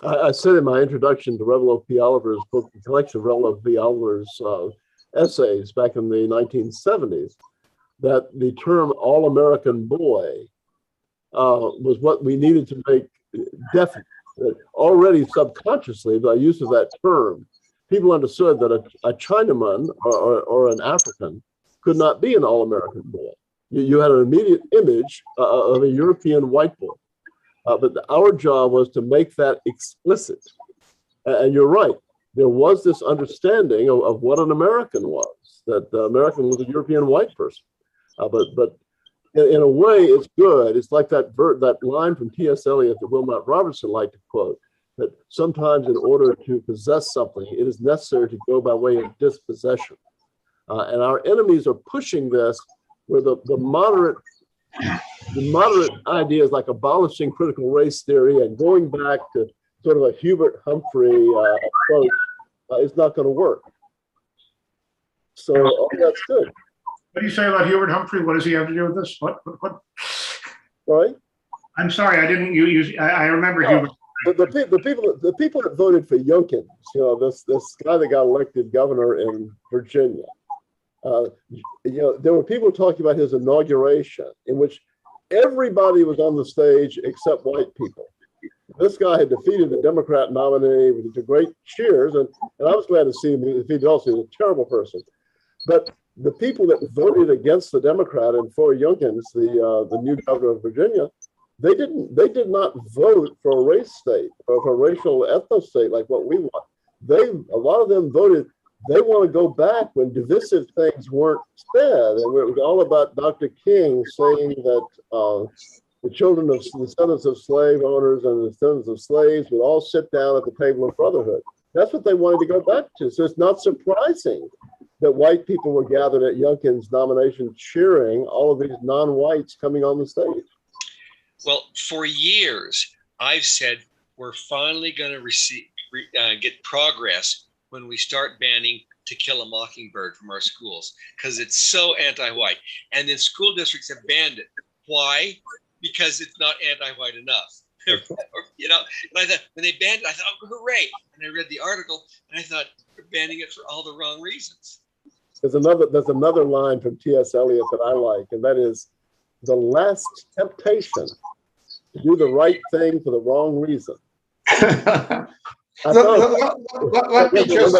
I said in my introduction to Revel P. Oliver's book, the collection of Revel P. Oliver's essays back in the 1970s, that the term all-American boy was what we needed to make definite. That already subconsciously, by use of that term, people understood that a Chinaman or an African could not be an all-American boy. You had an immediate image of a European white boy. But our job was to make that explicit. And you're right, there was this understanding of what an American was, that the American was a European white person. But in a way, it's good. It's like that line from T.S. Eliot that Wilmot Robertson liked to quote, that sometimes in order to possess something, it is necessary to go by way of dispossession. And our enemies are pushing this where the moderate ideas like abolishing critical race theory and going back to sort of a Hubert Humphrey approach is not going to work. So that's good. What do you say about Hubert Humphrey? What does he have to do with this? What? Sorry? I'm sorry, I didn't use. I remember Hubert. The people that voted for Youngkin, this guy that got elected governor in Virginia. There were people talking about his inauguration in which everybody was on the stage except white people. This guy had defeated the Democrat nominee with a great cheers, and I was glad to see him defeated also. He was a terrible person. But the people that voted against the Democrat and for Youngkin, the new governor of Virginia, they did not vote for a race state or for a racial ethnostate like what we want. A lot of them voted. They want to go back when divisive things weren't said, and it was all about Dr. King saying that the children of the descendants of slave owners and the descendants of slaves would all sit down at the table of brotherhood. That's what they wanted to go back to. So it's not surprising that white people were gathered at Youngkin's nomination cheering all of these non-whites coming on the stage. Well, for years, I've said we're finally going to get progress when we start banning To Kill a Mockingbird from our schools, because it's so anti-white. And then school districts have banned it. Why? Because it's not anti-white enough. You know, and I thought when they banned it, I thought, oh, hooray! And I read the article, and I thought they're banning it for all the wrong reasons. There's another line from T.S. Eliot that I like, and that is, the last temptation to do the right thing for the wrong reason. Let me just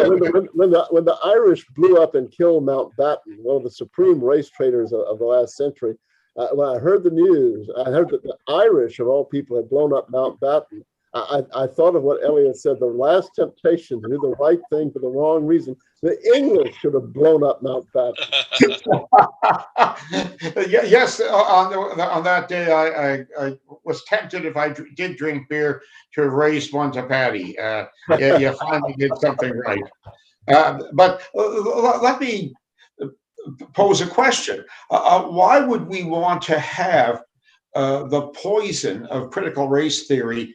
when the Irish blew up and killed Mountbatten, one of the supreme race traitors of the last century, when I heard the news, I heard that the Irish, of all people, had blown up Mountbatten. I thought of what Eliot said, the last temptation to do the right thing for the wrong reason. The English should have blown up Mountbatten. Yes, on that day, I was tempted, if I did drink beer, to have raised one to Patty. You finally did something right. But let me pose a question. Why would we want to have the poison of critical race theory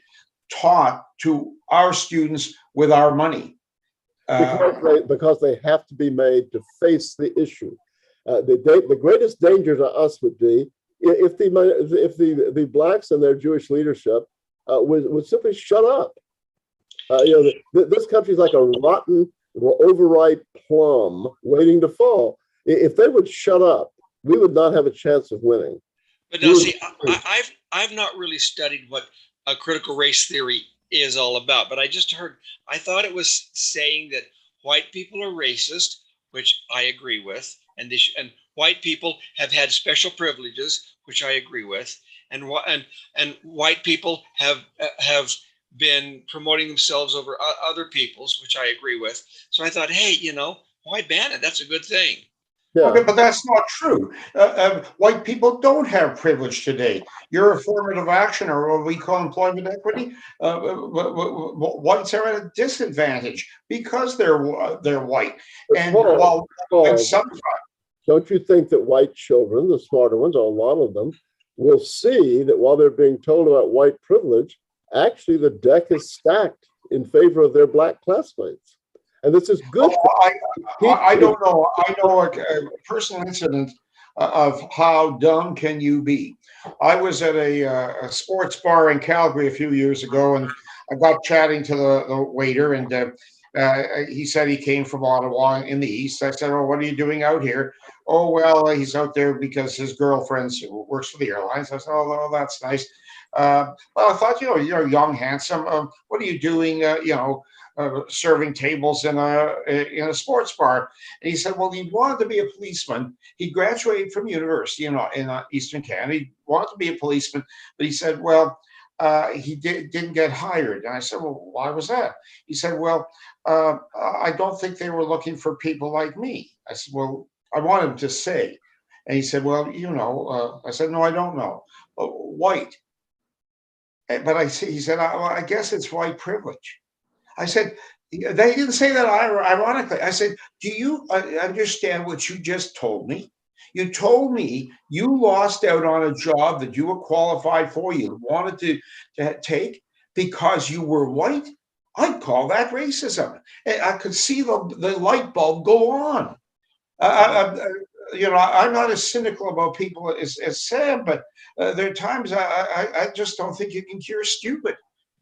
taught to our students with our money? Because they have to be made to face the issue. The greatest danger to us would be if the blacks and their Jewish leadership would simply shut up. This country is like a rotten, overripe plum waiting to fall. If they would shut up, we would not have a chance of winning. But now, see, I've not really studied what a critical race theory is all about, but I thought it was saying that white people are racist, which I agree with, and white people have had special privileges, which I agree with, and white people have been promoting themselves over other peoples, which I agree with. So I thought, hey, why ban it? That's a good thing. Yeah. Okay, but that's not true. White people don't have privilege today. Your affirmative action, or what we call employment equity, whites are at a disadvantage because they're white. And don't you think that white children, the smarter ones, or a lot of them, will see that while they're being told about white privilege, actually the deck is stacked in favor of their black classmates? And this is good. I don't know. I know a personal incident of how dumb can you be. I was at a sports bar in Calgary a few years ago, and I got chatting to the waiter, and he said he came from Ottawa in the east. I said, "Oh, what are you doing out here?" "Oh, well, he's out there because his girlfriend works for the airlines." I said, "Oh, that's nice." Well, I thought, you're young, handsome. What are you doing? Serving tables in a sports bar. And he said, well, he wanted to be a policeman. He graduated from university in Eastern Canada. He wanted to be a policeman, but he said, well, he didn't get hired. And I said, well, why was that? He said, well, I don't think they were looking for people like me. I said, well, I want him to say. And he said, well, I said, no, I don't know. White. But he said, I guess it's white privilege. I said, they didn't say that ironically. I said, do you understand what you just told me? You told me you lost out on a job that you were qualified for, you wanted to take because you were white? I'd call that racism. And I could see the light bulb go on. I'm not as cynical about people as Sam, but there are times I just don't think you can cure stupid.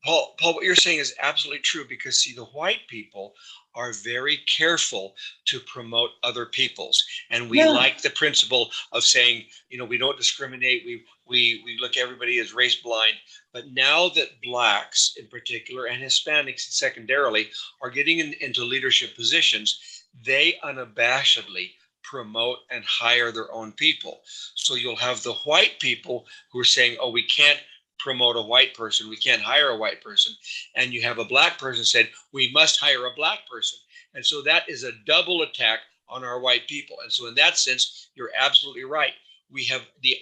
Paul, what you're saying is absolutely true, because see, the white people are very careful to promote other peoples, and we like the principle of saying, we don't discriminate, we look at everybody as race blind. But now that blacks in particular and Hispanics secondarily are getting into leadership positions, they unabashedly promote and hire their own people. So you'll have the white people who are saying, oh, we can't promote a white person, we can't hire a white person, and you have a black person said we must hire a black person, and so that is a double attack on our white people. And so in that sense, you're absolutely right. We have the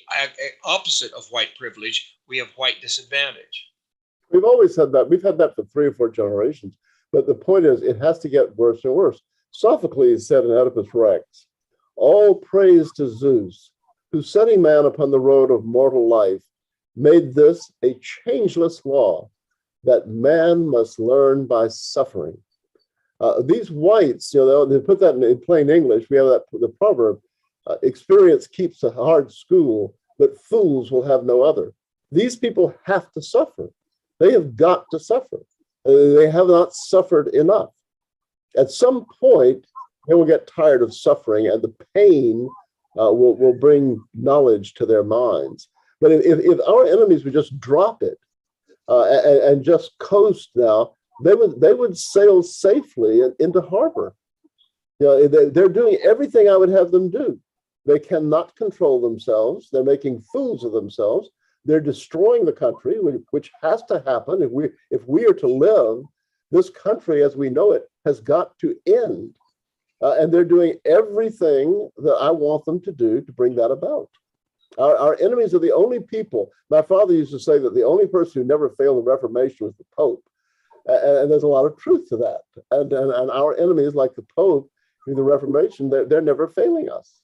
opposite of white privilege, we have white disadvantage. We've always had that. We've had that for 3 or 4 generations, but the point is it has to get worse and worse. Sophocles said in Oedipus Rex, all praise to Zeus, who setting man upon the road of mortal life, made this a changeless law that man must learn by suffering. These whites, they put that in plain English. We have the proverb, experience keeps a hard school, but fools will have no other. These people have to suffer. They have got to suffer. They have not suffered enough. At some point, they will get tired of suffering, and the pain will bring knowledge to their minds. But if our enemies would just drop it and just coast now, they would sail safely into harbor. They're doing everything I would have them do. They cannot control themselves. They're making fools of themselves. They're destroying the country, which has to happen. If we are to live, this country as we know it has got to end. And they're doing everything that I want them to do to bring that about. Our enemies are the only people. My father used to say that the only person who never failed the Reformation was the Pope. And there's a lot of truth to that. And our enemies, like the Pope, through the Reformation, they're never failing us.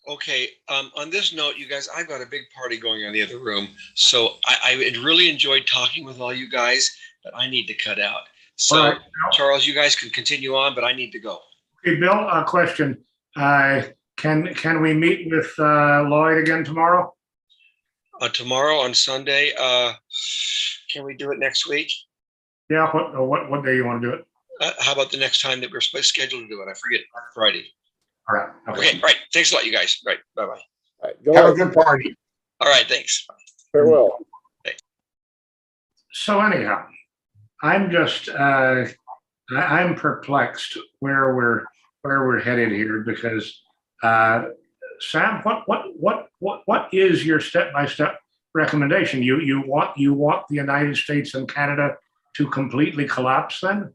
Okay, on this note, you guys, I've got a big party going on in the other room. So I really enjoyed talking with all you guys, but I need to cut out. So, All right. Charles, you guys can continue on, but I need to go. Hey, Bill, a question. Can we meet with Lloyd again tomorrow? Tomorrow on Sunday, can we do it next week? Yeah, what day you want to do it? How about the next time that we're scheduled to do it? I forget, Friday. All right. Okay, right. Thanks a lot, you guys. Right, bye-bye. All right, go Have a ahead. good party. All right, thanks. Farewell. So anyhow, I'm just I'm perplexed where we're headed here because Sam, what is your step-by-step recommendation? You want the United States and Canada to completely collapse then?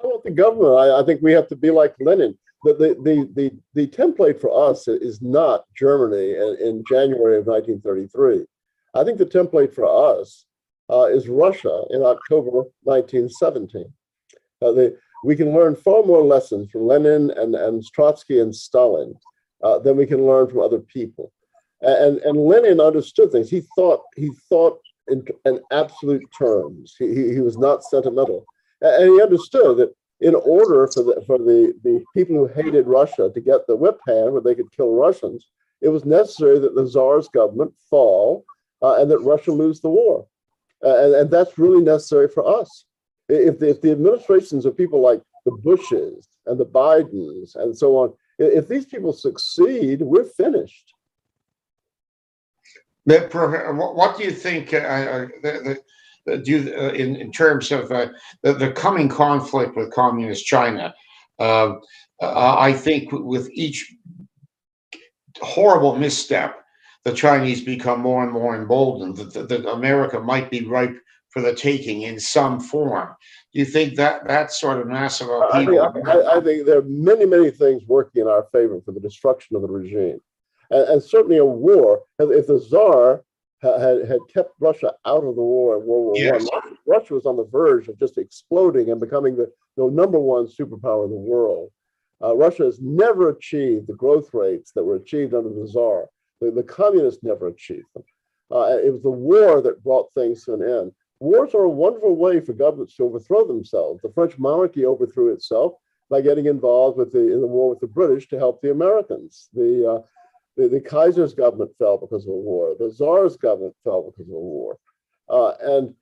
I want the government. I think we have to be like Lenin. The template for us is not Germany in January of 1933. I think the template for us is Russia in October 1917. We can learn far more lessons from Lenin and Trotsky and Stalin than we can learn from other people. And Lenin understood things. He thought in absolute terms. He was not sentimental, and he understood that in order for the people who hated Russia to get the whip hand where they could kill Russians, it was necessary that the Tsar's government fall and that Russia lose the war. And that's really necessary for us. If the administrations of people like the Bushes and the Bidens and so on, if these people succeed, we're finished. What do you think in terms of the coming conflict with communist China? I think with each horrible misstep, the Chinese become more and more emboldened, that America might be ripe for the taking in some form. Do you think that sort of massive upheaval? I think there are many, many things working in our favor for the destruction of the regime. And certainly a war, if the Tsar had kept Russia out of the war in World War Yes. I, Russia was on the verge of just exploding and becoming the number one superpower in the world. Russia has never achieved the growth rates that were achieved under the Tsar. The communists never achieved them. It was the war that brought things to an end. Wars are a wonderful way for governments to overthrow themselves. The French monarchy overthrew itself by getting involved in the war with the British to help the Americans. The Kaiser's government fell because of a war. The Tsar's government fell because of a war. And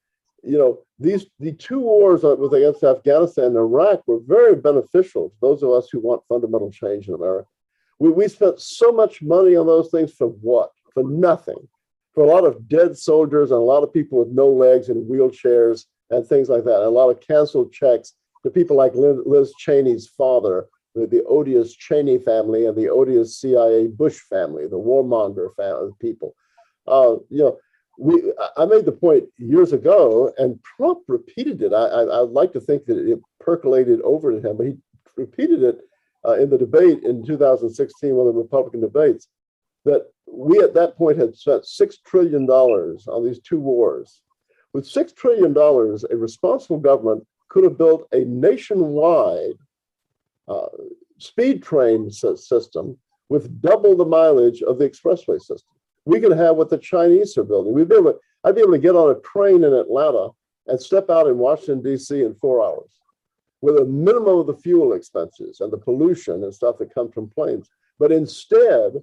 the two wars against Afghanistan and Iraq were very beneficial to those of us who want fundamental change in America. We spent so much money on those things for what? For nothing. For a lot of dead soldiers and a lot of people with no legs and wheelchairs and things like that. And a lot of canceled checks to people like Liz Cheney's father, the odious Cheney family and the odious CIA Bush family, the warmonger family people. I made the point years ago, and Trump repeated it. I'd like to think that it percolated over to him, but he repeated it in the debate in 2016, one of the Republican debates, that we at that point had spent $6 trillion on these two wars. With $6 trillion, a responsible government could have built a nationwide speed train system with double the mileage of the expressway system. we could have what the Chinese are building. I'd be able to get on a train in Atlanta and step out in Washington, D.C. in 4 hours with a minimum of the fuel expenses and the pollution and stuff that comes from planes. But instead,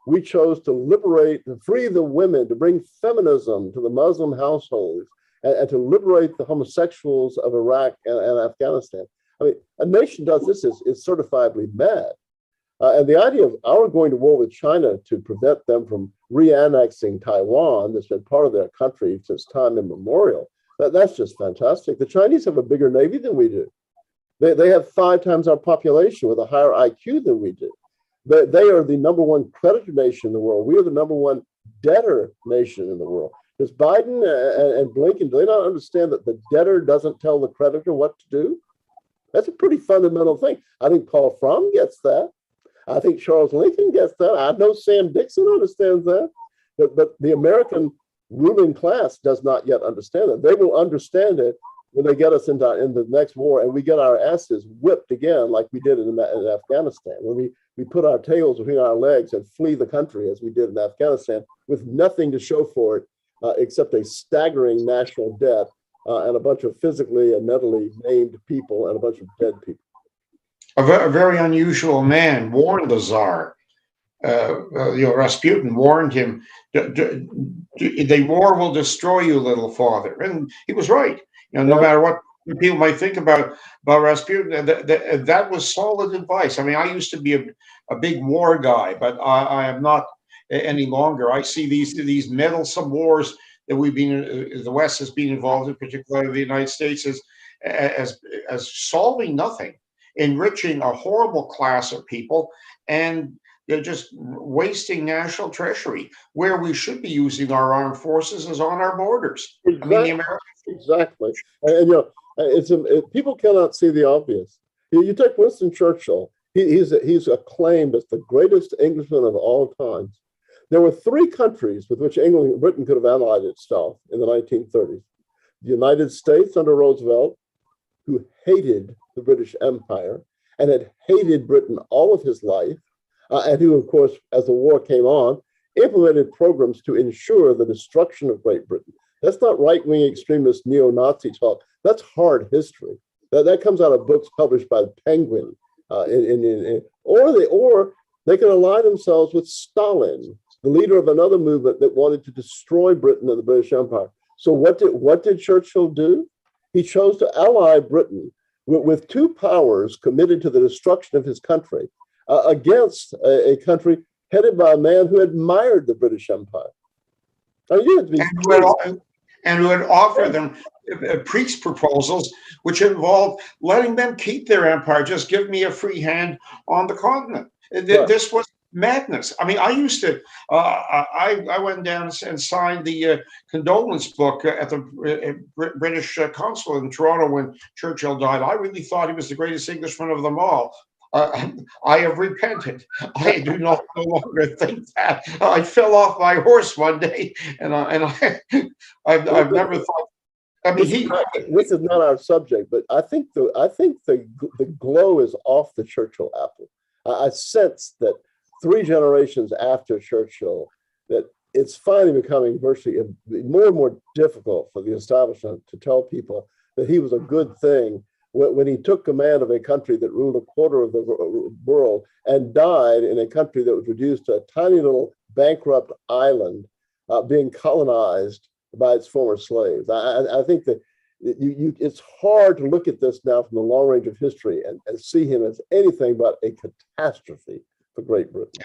we chose to liberate, to free the women, to bring feminism to the Muslim households, and to liberate the homosexuals of Iraq and Afghanistan. I mean, a nation does this is certifiably mad. And the idea of our going to war with China to prevent them from re-annexing Taiwan, that's been part of their country since time immemorial, that's just fantastic. The Chinese have a bigger Navy than we do. They have 5 times our population with a higher IQ than we do. They are the #1 creditor nation in the world. We are the #1 debtor nation in the world. Does Biden and Blinken, do they not understand that the debtor doesn't tell the creditor what to do? That's a pretty fundamental thing. I think Paul Fromm gets that. I think Charles Lincoln gets that. I know Sam Dixon understands that. But the American ruling class does not yet understand it. They will understand it when they get us in the next war and we get our asses whipped again like we did in Afghanistan, when we put our tails between our legs and flee the country as we did in Afghanistan with nothing to show for it except a staggering national debt and a bunch of physically and mentally maimed people and a bunch of dead people. A very unusual man warned the Tsar. Rasputin warned him, the war will destroy you, little father. And he was right. No matter what people might think about Rasputin, that was solid advice. I mean, I used to be a big war guy, but I am not any longer. I see these meddlesome wars that the West has been involved in, particularly the United States, as solving nothing, enriching a horrible class of people, and they're just wasting national treasury. Where we should be using our armed forces is on our borders. Exactly. I mean, the Americans. Exactly. And people cannot see the obvious. You take Winston Churchill. He's acclaimed as the greatest Englishman of all times. There were 3 countries with which Britain could have allied itself in the 1930s. The United States under Roosevelt, who hated the British Empire and had hated Britain all of his life, and who, of course, as the war came on, implemented programs to ensure the destruction of Great Britain. That's not right-wing extremist neo-Nazi talk. That's hard history. That comes out of books published by Penguin. Or they can ally themselves with Stalin, the leader of another movement that wanted to destroy Britain and the British Empire. So what did Churchill do? He chose to ally Britain with 2 powers committed to the destruction of his country against a country headed by a man who admired the British Empire. I mean, you have to be and who had offered them peace proposals, which involved letting them keep their empire. Just give me a free hand on the continent. This was madness. I mean, I used to, I went down and signed the condolence book at the British consulate in Toronto when Churchill died. I really thought he was the greatest Englishman of them all. I have repented. I do not no longer think that. I fell off my horse one day, and I've never thought. I mean, this is not our subject, but I think the glow is off the Churchill apple. I sense that 3 generations after Churchill, that it's finally becoming virtually more and more difficult for the establishment to tell people that he was a good thing when he took command of a country that ruled a quarter of the world and died in a country that was reduced to a tiny little bankrupt island being colonized by its former slaves. I think that it's hard to look at this now from the long range of history and see him as anything but a catastrophe for Great Britain.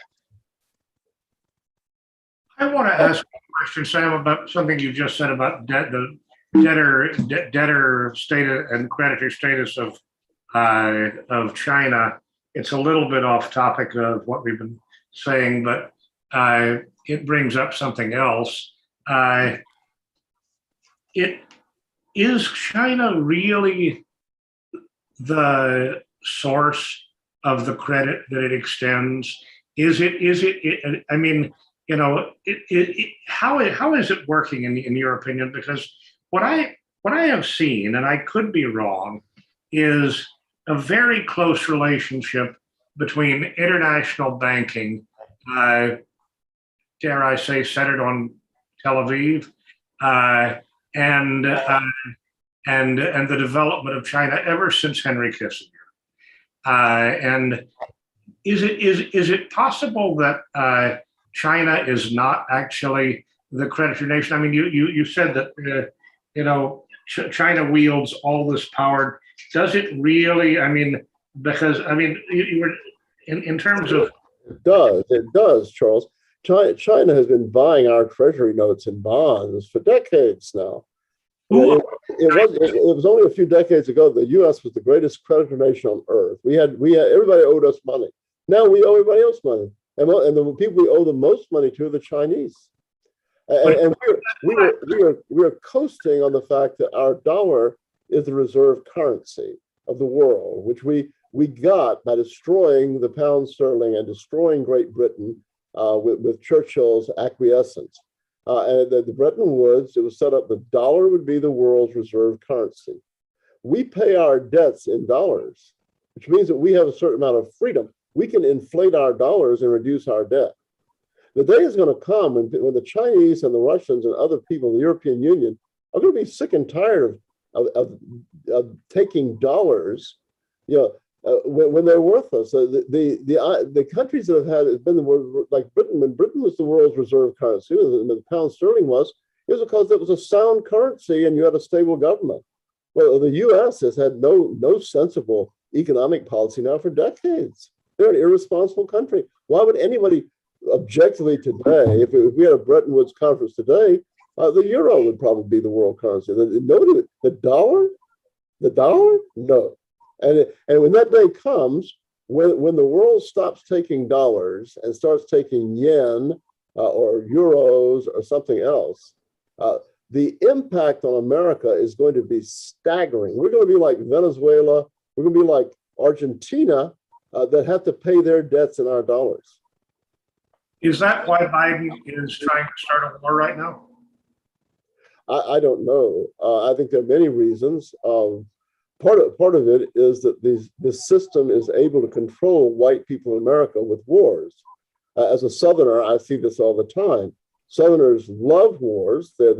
I want to ask a question, Sam, about something you just said about the debtor status and creditor status of China. It's a little bit off topic of what we've been saying, but it brings up something else. Is China really the source of the credit that it extends? Is it? I mean, how is it working in your opinion? Because what I have seen, and I could be wrong, is a very close relationship between international banking dare I say, centered on Tel Aviv, and the development of China ever since Henry Kissinger. And is it possible that China is not actually the creditor nation? I mean, you said that China wields all this power. Does it really? I mean, because I mean, you were in terms of it does, Charles. China has been buying our treasury notes and bonds for decades now. It was only a few decades ago the U.S. was the greatest creditor nation on earth. We had everybody owed us money. Now we owe everybody else money, and the people we owe the most money to are the Chinese. And we are coasting on the fact that our dollar is the reserve currency of the world, which we got by destroying the pound sterling and destroying Great Britain with Churchill's acquiescence. And the Bretton Woods, it was set up the dollar would be the world's reserve currency. We pay our debts in dollars, which means that we have a certain amount of freedom. We can inflate our dollars and reduce our debt. The day is going to come when the Chinese and the Russians and other people in the European Union are going to be sick and tired of taking dollars, when they're worthless. The countries that have been like Britain, when Britain was the world's reserve currency, and the pound sterling was, it was because it was a sound currency and you had a stable government. Well, the U.S. has had no sensible economic policy now for decades. They're an irresponsible country. Why would anybody objectively today, if we had a Bretton Woods conference today, the euro would probably be the world currency. The dollar, no. And when that day comes, when the world stops taking dollars and starts taking yen or euros or something else, the impact on America is going to be staggering. We're going to be like Venezuela. We're going to be like Argentina that have to pay their debts in our dollars. Is that why Biden is trying to start a war right now? I don't know. I think there are many reasons. Part of it is that this system is able to control white people in America with wars. As a Southerner, I see this all the time. Southerners love wars. They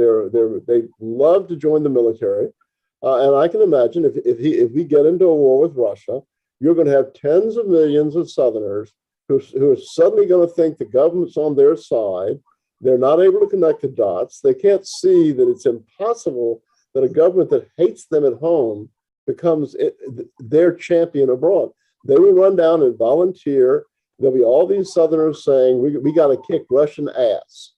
love to join the military. And I can imagine if we get into a war with Russia, you're going to have tens of millions of Southerners who are suddenly going to think the government's on their side. They're not able to connect the dots. They can't see that it's impossible that a government that hates them at home becomes their champion abroad. They will run down and volunteer. There'll be all these Southerners saying, we got to kick Russian ass.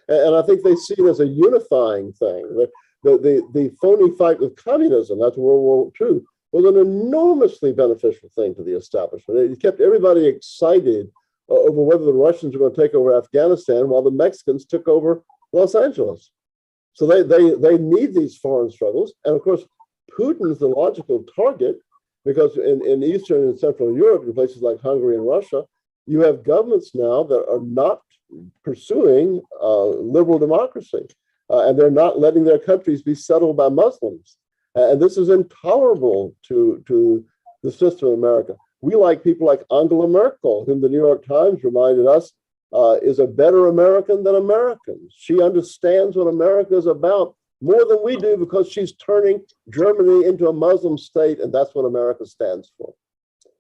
And I think they see it as a unifying thing. The phony fight with communism, that's World War II, was an enormously beneficial thing to the establishment. It kept everybody excited over whether the Russians were going to take over Afghanistan while the Mexicans took over Los Angeles. So they need these foreign struggles. And of course, Putin's the logical target because in Eastern and Central Europe, in places like Hungary and Russia, you have governments now that are not pursuing liberal democracy. And they're not letting their countries be settled by Muslims. And this is intolerable to the system in America. We like people like Angela Merkel, whom the New York Times reminded us is a better American than Americans. She understands what America is about more than we do because she's turning Germany into a Muslim state, and that's what America stands for.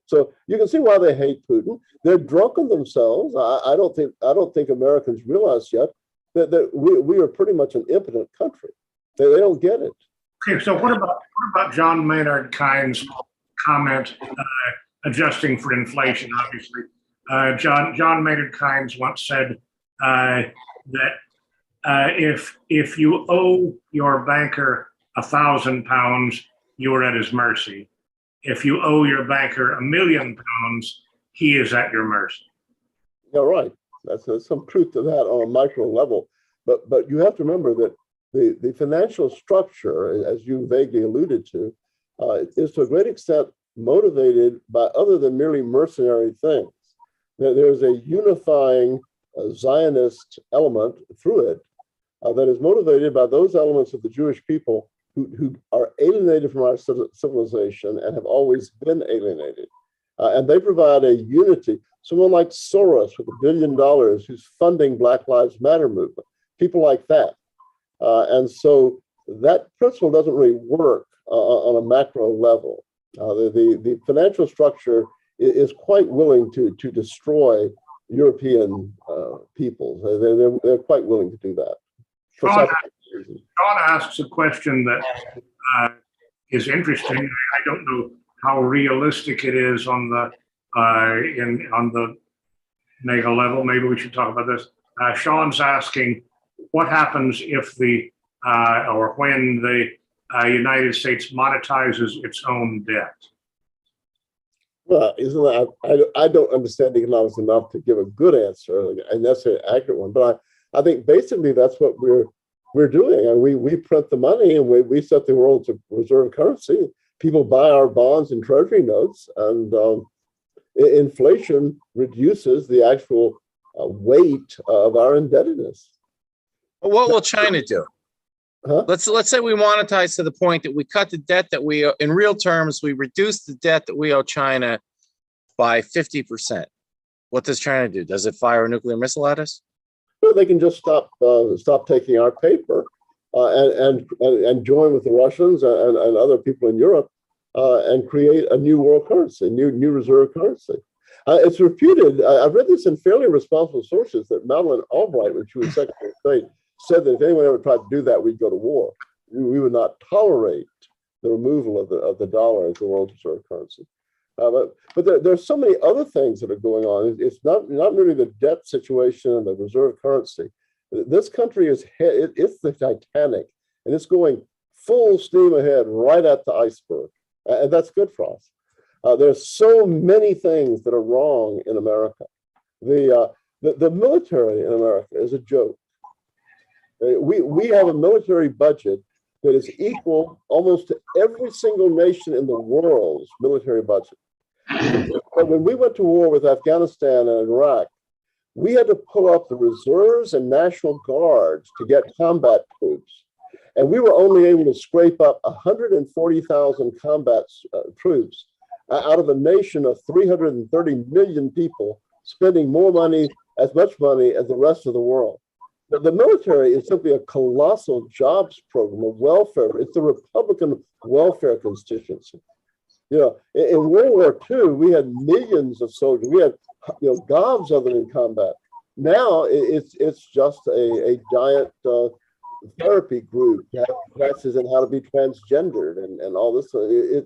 So you can see why they hate Putin. They're drunk on themselves. I don't think Americans realize yet that we are pretty much an impotent country. They don't get it. Okay, so what about John Maynard Keynes' comment, adjusting for inflation, obviously? John Maynard Keynes once said that if you owe your banker £1,000, you are at his mercy. If you owe your banker £1 million, he is at your mercy. Yeah, right. There's some truth to that on a micro level. But you have to remember that the financial structure, as you vaguely alluded to, is to a great extent motivated by other than merely mercenary things. There's a unifying Zionist element through it that is motivated by those elements of the Jewish people who are alienated from our civilization and have always been alienated. And they provide a unity. Someone like Soros with $1 billion who's funding Black Lives Matter movement, people like that. And so that principle doesn't really work on a macro level. The financial structure is quite willing to destroy European peoples. They're quite willing to do that. Sean asks a question that is interesting. I don't know how realistic it is on the on the mega level. Maybe we should talk about this. Sean's asking, what happens if or when the United States monetizes its own debt? Well, I don't understand economics enough to give a good answer, and that's an accurate one. But I think basically that's what we're doing. And we print the money and we set the world's reserve currency. People buy our bonds and treasury notes, and inflation reduces the actual weight of our indebtedness. What will China do? Huh? Let's say we monetize to the point that we cut the debt that we owe, in real terms, we reduce the debt that we owe China by 50%. What does China do? Does it fire a nuclear missile at us? No, they can just stop taking our paper and join with the Russians and other people in Europe and create a new world currency, new reserve currency. It's reputed, I've read this in fairly responsible sources, that Madeleine Albright, when she was Secretary of State, said that if anyone ever tried to do that, we'd go to war. We would not tolerate the removal of the dollar as the world reserve currency. But there's so many other things that are going on. It's not really the debt situation and the reserve currency. This country it's the Titanic, and it's going full steam ahead right at the iceberg, and that's good for us. There's so many things that are wrong in America. The military in America is a joke. We have a military budget that is equal almost to every single nation in the world's military budget. But when we went to war with Afghanistan and Iraq, we had to pull up the reserves and National Guards to get combat troops. And we were only able to scrape up 140,000 combat troops out of a nation of 330 million people spending as much money as the rest of the world. The military is simply a colossal jobs program, a welfare. It's the Republican welfare constituency. You know, in World War II, we had millions of soldiers. We had, gobs of them in combat. Now it's just a giant therapy group that classes in how to be transgendered and all this.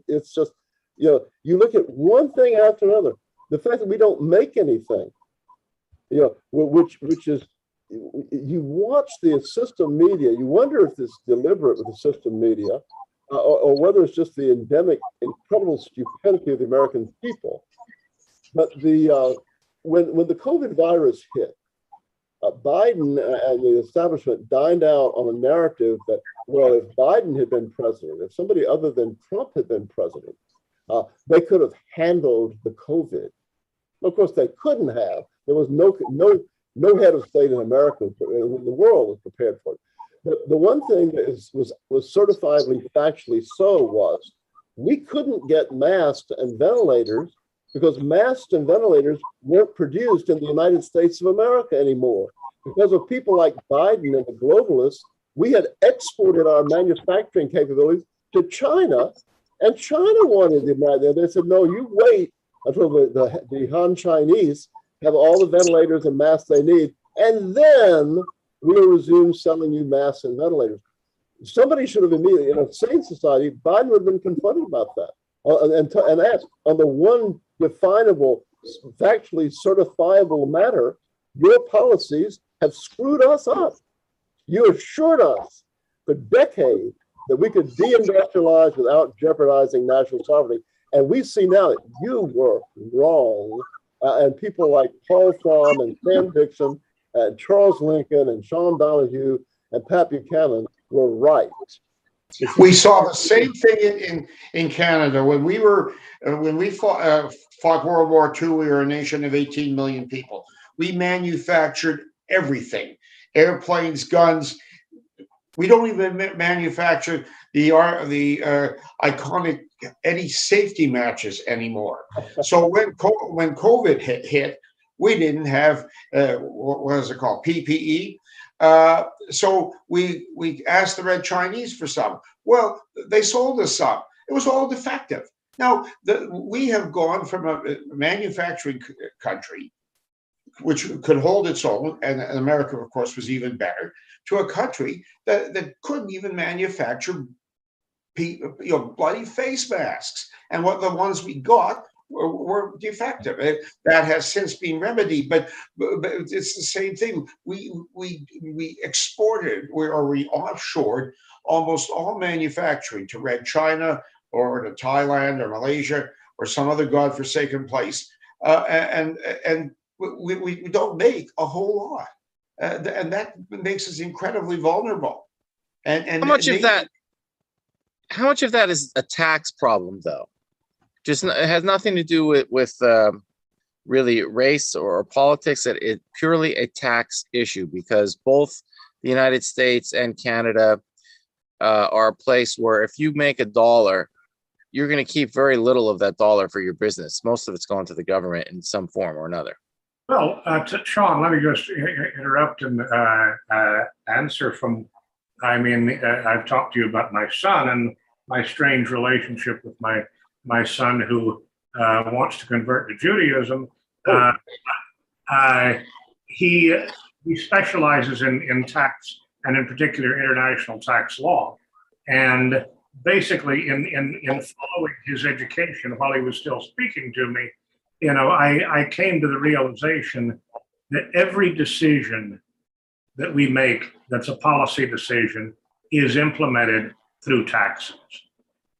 It's just, you look at one thing after another. The fact that we don't make anything, which is, you watch the system media, you wonder if it's deliberate with the system media, or whether it's just the endemic, incredible stupidity of the American people. But when the COVID virus hit, Biden and the establishment dined out on a narrative that, well, if Biden had been president, if somebody other than Trump had been president, they could have handled the COVID. Of course, they couldn't have. There was no head of state in America, in the world, was prepared for it. The one thing that was certifiably factually so was we couldn't get masks and ventilators because masks and ventilators weren't produced in the United States of America anymore. Because of people like Biden and the globalists, we had exported our manufacturing capabilities to China, and China wanted them. They said, no, you wait until the Han Chinese have all the ventilators and masks they need, and then we'll resume selling you masks and ventilators. Somebody should have immediately, in a sane society, Biden would have been confronted about that and asked, on the one definable, factually certifiable matter, your policies have screwed us up. You assured us for decades that we could de-industrialize without jeopardizing national sovereignty, and we see now that you were wrong. And people like Paul Fromm and Sam Dixon and Charles Lincoln and Sean Donahue and Pat Buchanan were right. We saw the same thing in Canada when we fought World War II. We were a nation of 18 million people. We manufactured everything: airplanes, guns. We don't even manufacture the iconic Eddie safety matches anymore. So when COVID hit, We didn't have, what is it called, PPE. So we asked the Red Chinese for some. Well, they sold us some. It was all defective. Now, we have gone from a manufacturing country, which could hold its own, and America, of course, was even better, to a country that couldn't even manufacture bloody face masks. And what the ones we got were defective. That has since been remedied, but it's the same thing. We exported or we offshored almost all manufacturing to Red China or to Thailand or Malaysia or some other godforsaken place, and we don't make a whole lot, and that makes us incredibly vulnerable. And how much of that? How much of that is a tax problem, though? Just it has nothing to do with really race or politics. It's purely a tax issue, because both the United States and Canada are a place where if you make $1, you're going to keep very little of that dollar for your business. Most of it's going to the government in some form or another. Well, Sean, let me just interrupt and answer from. I mean, I've talked to you about my son and my strange relationship with my son who wants to convert to Judaism. He specializes in tax, and in particular international tax law. And basically, in following his education while he was still speaking to me, I came to the realization that every decision that we make that's a policy decision is implemented through taxes.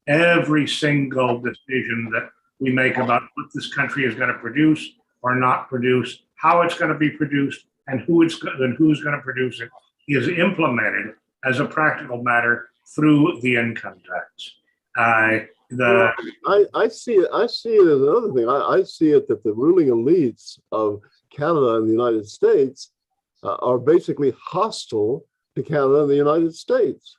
Every single decision that we make about what this country is going to produce or not produce, how it's going to be produced, and who's going to produce it is implemented as a practical matter through the income tax. I see it. I see it as another thing. I see it that the ruling elites of Canada and the United States are basically hostile to Canada and the United States.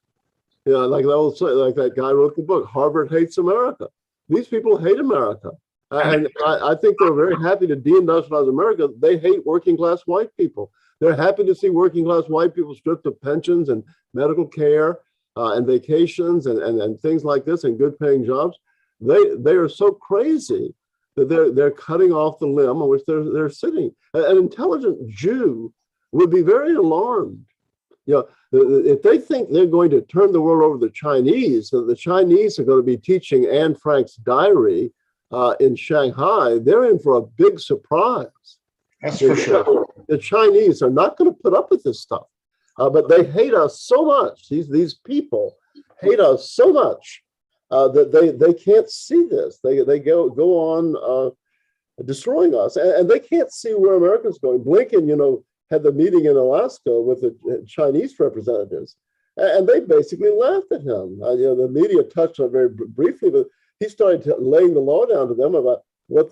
Like that guy wrote the book, Harvard Hates America. These people hate America. And I think they're very happy to deindustrialize America. They hate working class white people. They're happy to see working class white people stripped of pensions and medical care and vacations and things like this and good paying jobs. They are so crazy that they're cutting off the limb on which they're sitting. An intelligent Jew would be very alarmed. If they think they're going to turn the world over to the Chinese, so the Chinese are going to be teaching Anne Frank's diary in Shanghai, they're in for a big surprise. That's for sure. The Chinese are not going to put up with this stuff, but they hate us so much. These people hate us so much that they can't see this. They go on destroying us, and they can't see where America's going. Blinken, had the meeting in Alaska with the Chinese representatives, and they basically laughed at him. The media touched on it very briefly, but he started laying the law down to them about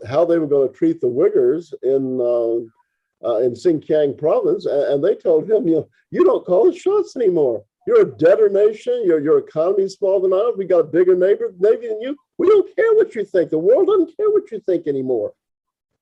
how they were going to treat the Uyghurs in Xinjiang province, and they told him, you don't call the shots anymore. You're a debtor nation. Your economy is smaller than ours. We got a bigger navy than you. We don't care what you think. The world doesn't care what you think anymore.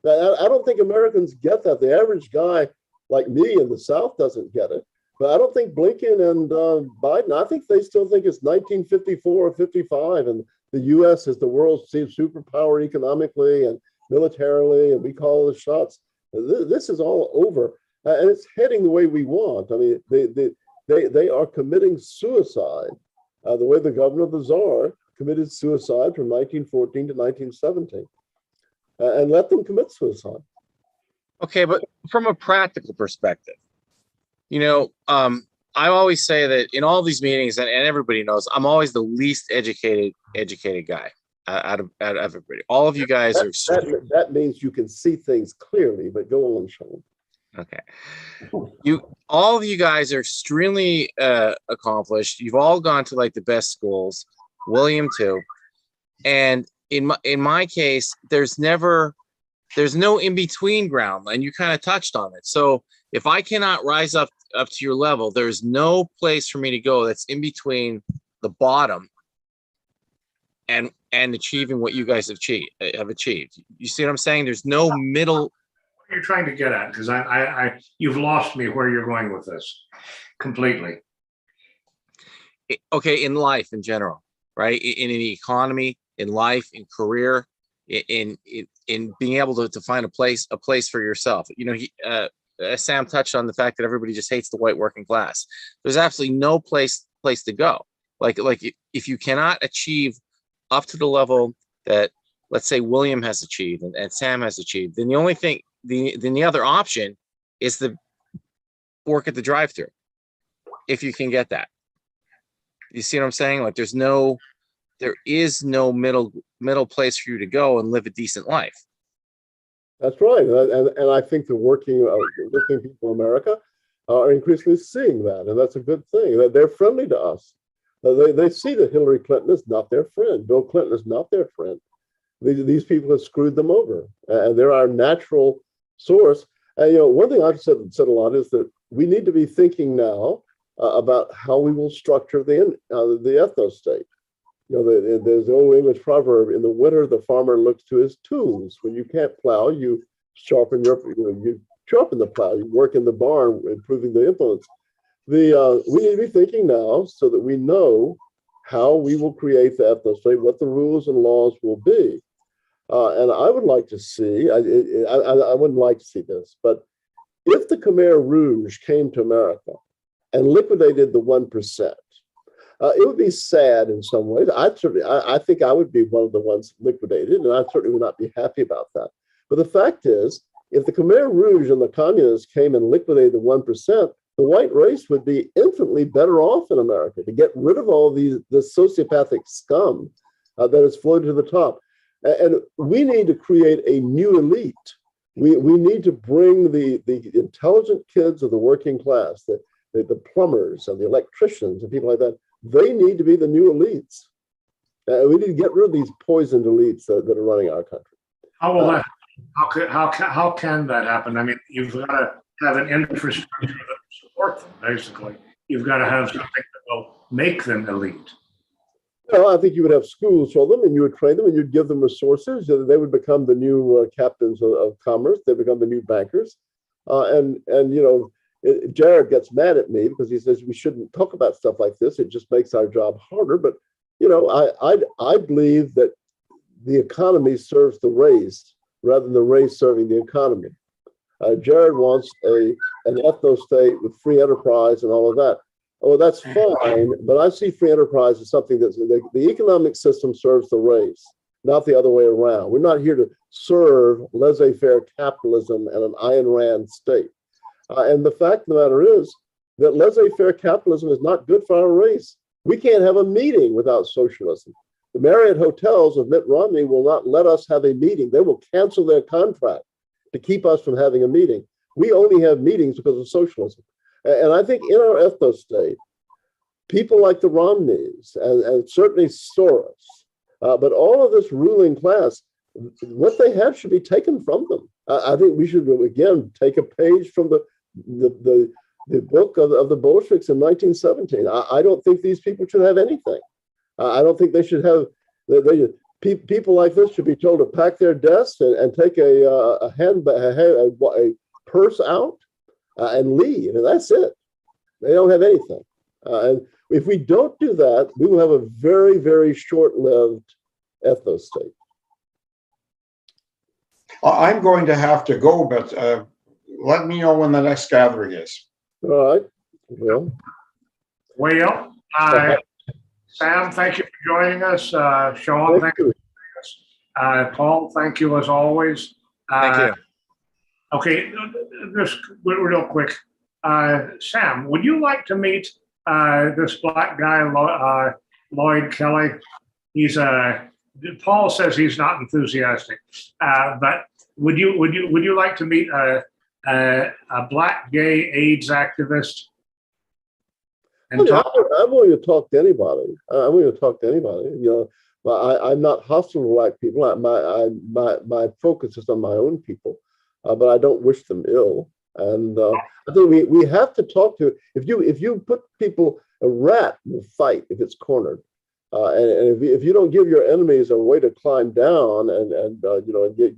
I don't think Americans get that. The average guy like me in the South doesn't get it. But I don't think Blinken and Biden, I think they still think it's 1954 or 55, and the U.S. is the world's superpower economically and militarily, and we call the shots. This is all over, and it's heading the way we want. I mean, they are committing suicide, the way the governor of the Tsar committed suicide from 1914 to 1917, and let them commit suicide. Okay, but from a practical perspective, I always say that in all these meetings, and everybody knows, I'm always the least educated guy out of everybody. All of you guys are. That means you can see things clearly, but go on, Sean. Okay, all of you guys are extremely accomplished. You've all gone to like the best schools, William too, and in my case, there's no in-between ground, and you kind of touched on it. So if I cannot rise up to your level, there's no place for me to go that's in between the bottom and achieving what you guys have achieved. You see what I'm saying? There's no middle. you're trying to get at, because you've lost me where you're going with this completely. Okay, in life in general, right? In the economy, in life, in career, in being able to find a place for yourself. You know, Sam touched on the fact that everybody just hates the white working class. There's absolutely no place to go. Like if you cannot achieve up to the level that, let's say, William has achieved and Sam has achieved, then the only thing, then the other option is to work at the drive-thru, if you can get that. You see what I'm saying? Like there is no middle place for you to go and live a decent life. That's right, and I think the working people in America are increasingly seeing that, and that's a good thing. That they're friendly to us. They see that Hillary Clinton is not their friend. Bill Clinton is not their friend. These people have screwed them over, and they're our natural source. And you know, one thing I've said a lot is that we need to be thinking now about how we will structure the ethnostate. You know, there's the old English proverb: "In the winter, the farmer looks to his tools. When you can't plow, you sharpen the plow. You work in the barn, improving the implements." We need to be thinking now so that we know how we will create the ethnostate, what the rules and laws will be. And I would like to see, I wouldn't like to see this, but if the Khmer Rouge came to America and liquidated the 1%, it would be sad in some ways. I think I would be one of the ones liquidated, and I certainly would not be happy about that. But the fact is, if the Khmer Rouge and the communists came and liquidated the 1%, the white race would be infinitely better off in America to get rid of all the sociopathic scum that has floated to the top. And we need to create a new elite. We need to bring the intelligent kids of the working class, the plumbers and the electricians and people like that. They need to be the new elites. We need to get rid of these poisoned elites that are running our country. How will that? How can that happen? I mean, you've got to have an infrastructure that will support them. Basically, you've got to have something that will make them elite. Well, I think you would have schools for them, and you would train them, and you'd give them resources. They would become the new captains of commerce. They become the new bankers, and you know. Jared gets mad at me because he says we shouldn't talk about stuff like this. It just makes our job harder. But you know, I believe that the economy serves the race rather than the race serving the economy. Jared wants an ethnostate with free enterprise and all of that. Oh, that's fine, but I see free enterprise as something that's the economic system serves the race, not the other way around. We're not here to serve laissez-faire capitalism and an Ayn Rand state. And the fact of the matter is that laissez-faire capitalism is not good for our race. We can't have a meeting without socialism. The Marriott hotels of Mitt Romney will not let us have a meeting. They will cancel their contract to keep us from having a meeting. We only have meetings because of socialism. And I think in our ethnostate, people like the Romneys and certainly Soros, but all of this ruling class, what they have should be taken from them. I think we should, again, take a page from the book of the Bolsheviks in 1917. I don't think these people should have anything. I don't think they should have, people like this should be told to pack their desks and take a purse out and leave, and that's it. They don't have anything. And if we don't do that, we will have a very, very short-lived ethnostate. I'm going to have to go, but let me know when the next gathering is. All right. Well, Sam, thank you for joining us. Sean, thank you for joining us. Paul, thank you as always. Thank you. Okay, just real quick. Sam, would you like to meet this black guy, Lloyd Kelly? He's Paul says he's not enthusiastic, but would you like to meet a black gay AIDS activist? And I'm willing to talk to anybody. I'm willing to talk to anybody. You know, I'm not hostile to black people. My focus is on my own people, but I don't wish them ill. And I think we have to talk to. If you put people, a rat will fight if it's cornered. And if you don't give your enemies a way to climb down and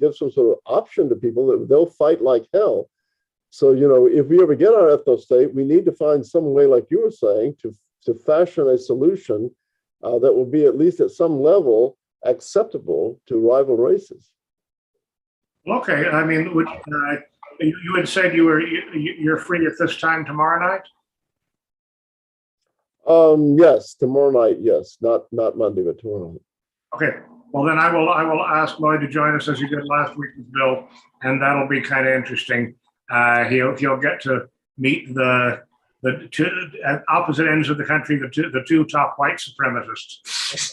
give some sort of option to people, they'll fight like hell. So, if we ever get our ethnostate, we need to find some way, like you were saying, to fashion a solution that will be at least at some level acceptable to rival races. Okay, I mean, you had said you're free at this time tomorrow night? Yes, tomorrow night. Yes, not Monday, but tomorrow night. Okay. Well, then I will ask Lloyd to join us as he did last week with Bill, and that'll be kind of interesting. He'll get to meet the two at opposite ends of the country, the two top white supremacists.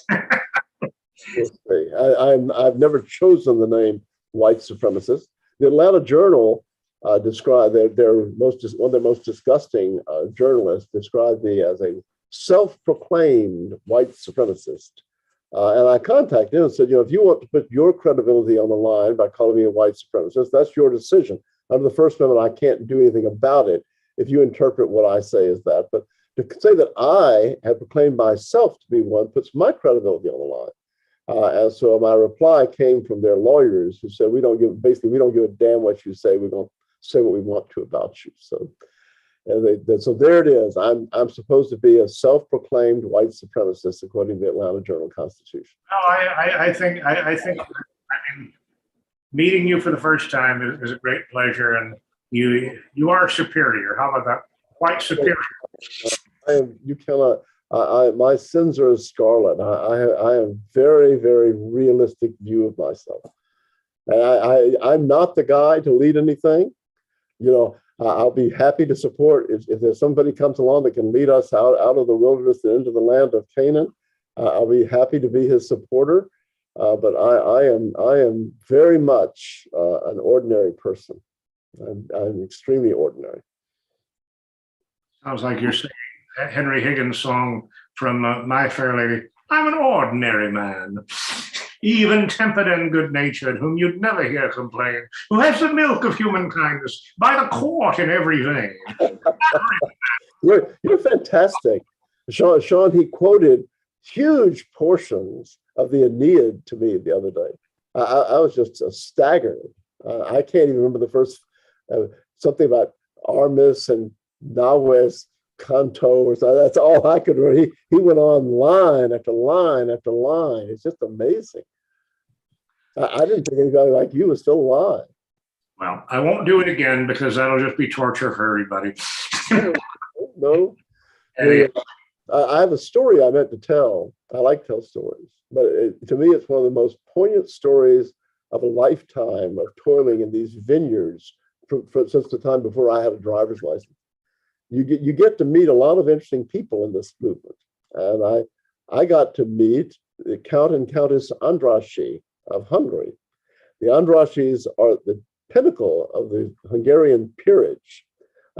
I've never chosen the name white supremacist. The Atlanta Journal described one of their most disgusting journalists described me as a self-proclaimed white supremacist. And I contacted him and said, if you want to put your credibility on the line by calling me a white supremacist, that's your decision. Under the First Amendment, I can't do anything about it if you interpret what I say as that. But to say that I have proclaimed myself to be one puts my credibility on the line. And so my reply came from their lawyers who said, we don't give a damn what you say. We're going to say what we want to about you. So, so there it is. I'm supposed to be a self-proclaimed white supremacist according to the Atlanta Journal-Constitution. No, I think meeting you for the first time is a great pleasure, and you are superior. How about that? Quite superior. You cannot. My sins are as scarlet. I have very, very realistic view of myself, and I'm not the guy to lead anything. I'll be happy to support if there's somebody comes along that can lead us out of the wilderness and into the land of Canaan. I'll be happy to be his supporter. But I am very much an ordinary person. I'm extremely ordinary. Sounds like you're singing Henry Higgins' song from My Fair Lady. I'm an ordinary man, even-tempered and good-natured, whom you'd never hear complain, who has the milk of human kindness by the quart in every vein. You're fantastic. Sean, he quoted huge portions of the Aeneid to me the other day. I was just staggered. I can't even remember the first, something about Armis and Naves Canto or something. That's all I could read. He went on line after line after line. It's just amazing. I didn't think anybody like you was still alive. Well, I won't do it again because that'll just be torture for everybody. No. I have a story I meant to tell. I like to tell stories, but to me, it's one of the most poignant stories of a lifetime of toiling in these vineyards since the time before I had a driver's license. You get to meet a lot of interesting people in this movement, and I got to meet the Count and Countess Andrassy of Hungary. The Andrassys are the pinnacle of the Hungarian peerage.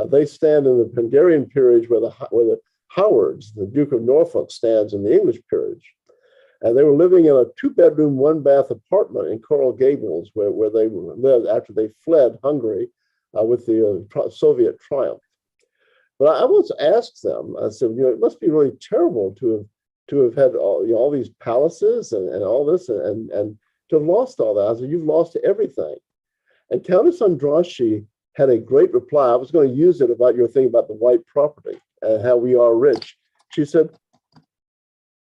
They stand in the Hungarian peerage where the Howards, the Duke of Norfolk, stands in the English peerage. And they were living in a 2-bedroom, 1-bath apartment in Coral Gables, where they lived after they fled Hungary with the Soviet triumph. But I once asked them, I said, it must be really terrible to have had all these palaces and all this and to have lost all that. I said, you've lost everything. And Countess Andrassy had a great reply. I was going to use it about your thing about the white property and how we are rich. She said,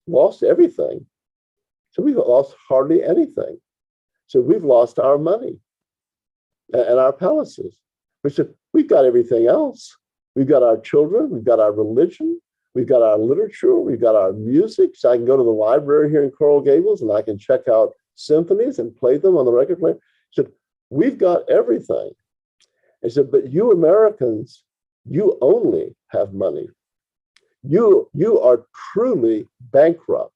lost everything. So we've lost hardly anything. So we've lost our money and our palaces. We said, we've got everything else. We've got our children, we've got our religion, we've got our literature, we've got our music. So I can go to the library here in Coral Gables and I can check out symphonies and play them on the record player. She said, we've got everything. I said, but you Americans, you only have money. You are truly bankrupt.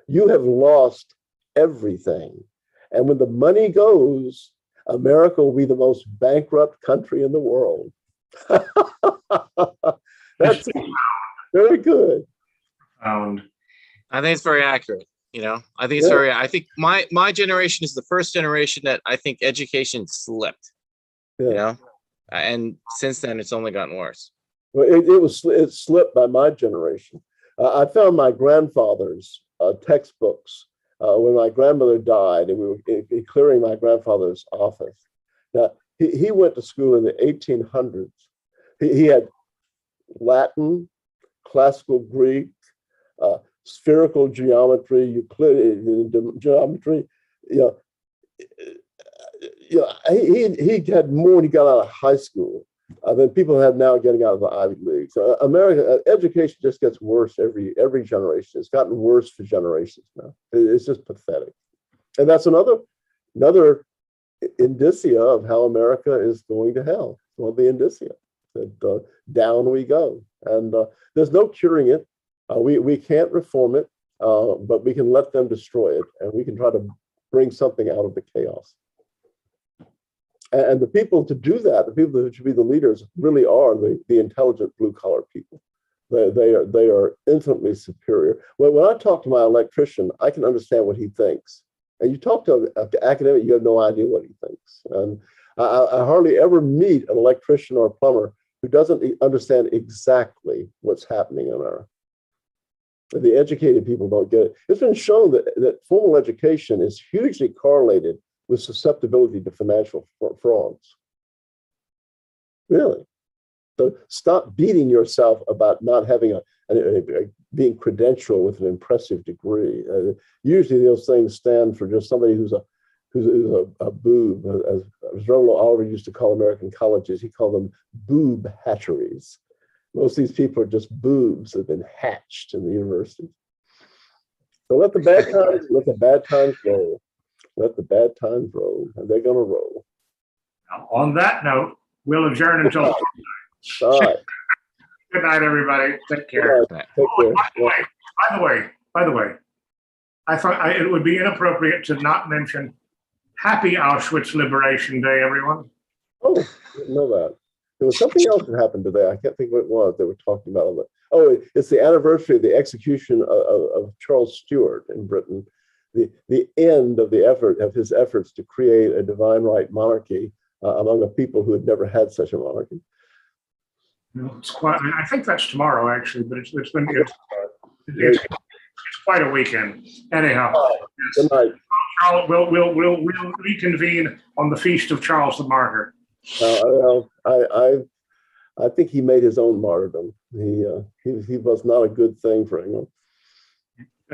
You have lost everything. And when the money goes, America will be the most bankrupt country in the world. That's very good. I think it's very accurate. I think it's very. I think my generation is the first generation that I think education slipped. Yeah. And since then it's only gotten worse. Well, it slipped by my generation. I found my grandfather's textbooks when my grandmother died, and we were clearing my grandfather's office. Now, he went to school in the 1800s. He had Latin, classical Greek, spherical geometry, Euclidean geometry. He had more when he got out of high school than people have now getting out of the Ivy League. So America education just gets worse every generation. It's gotten worse for generations now. It's just pathetic, and that's another indicia of how America is going to hell. One of the indicia that down we go, and there's no curing it. We can't reform it, but we can let them destroy it, and we can try to bring something out of the chaos. And the people to do that, the people who should be the leaders, really are the intelligent blue-collar people. They are infinitely superior. When I talk to my electrician, I can understand what he thinks. And you talk to an academic, you have no idea what he thinks. And I hardly ever meet an electrician or a plumber who doesn't understand exactly what's happening in America. The educated people don't get it. It's been shown that formal education is hugely correlated with susceptibility to financial frauds. Really. So stop beating yourself about not having being credentialed with an impressive degree. Usually those things stand for just somebody who's a boob. As Ronald Oliver used to call American colleges, he called them boob hatcheries. Most of these people are just boobs that have been hatched in the university. So let the bad times roll. Let the bad times roll, and they're going to roll. Now, on that note, we'll adjourn until. All right. Good night, everybody. Take care. Take care. By the way, I thought it would be inappropriate to not mention Happy Auschwitz Liberation Day, everyone. Oh, I didn't know that. There was something else that happened today. I can't think what it was they were talking about. Oh, it's the anniversary of the execution of Charles Stuart in Britain. The end of his efforts to create a divine right monarchy among a people who had never had such a monarchy. It's quite. I think that's tomorrow, actually, but it's quite a weekend. Anyhow, yes. Good night. We'll reconvene on the feast of Charles the Martyr. I think he made his own martyrdom. He was not a good thing for England.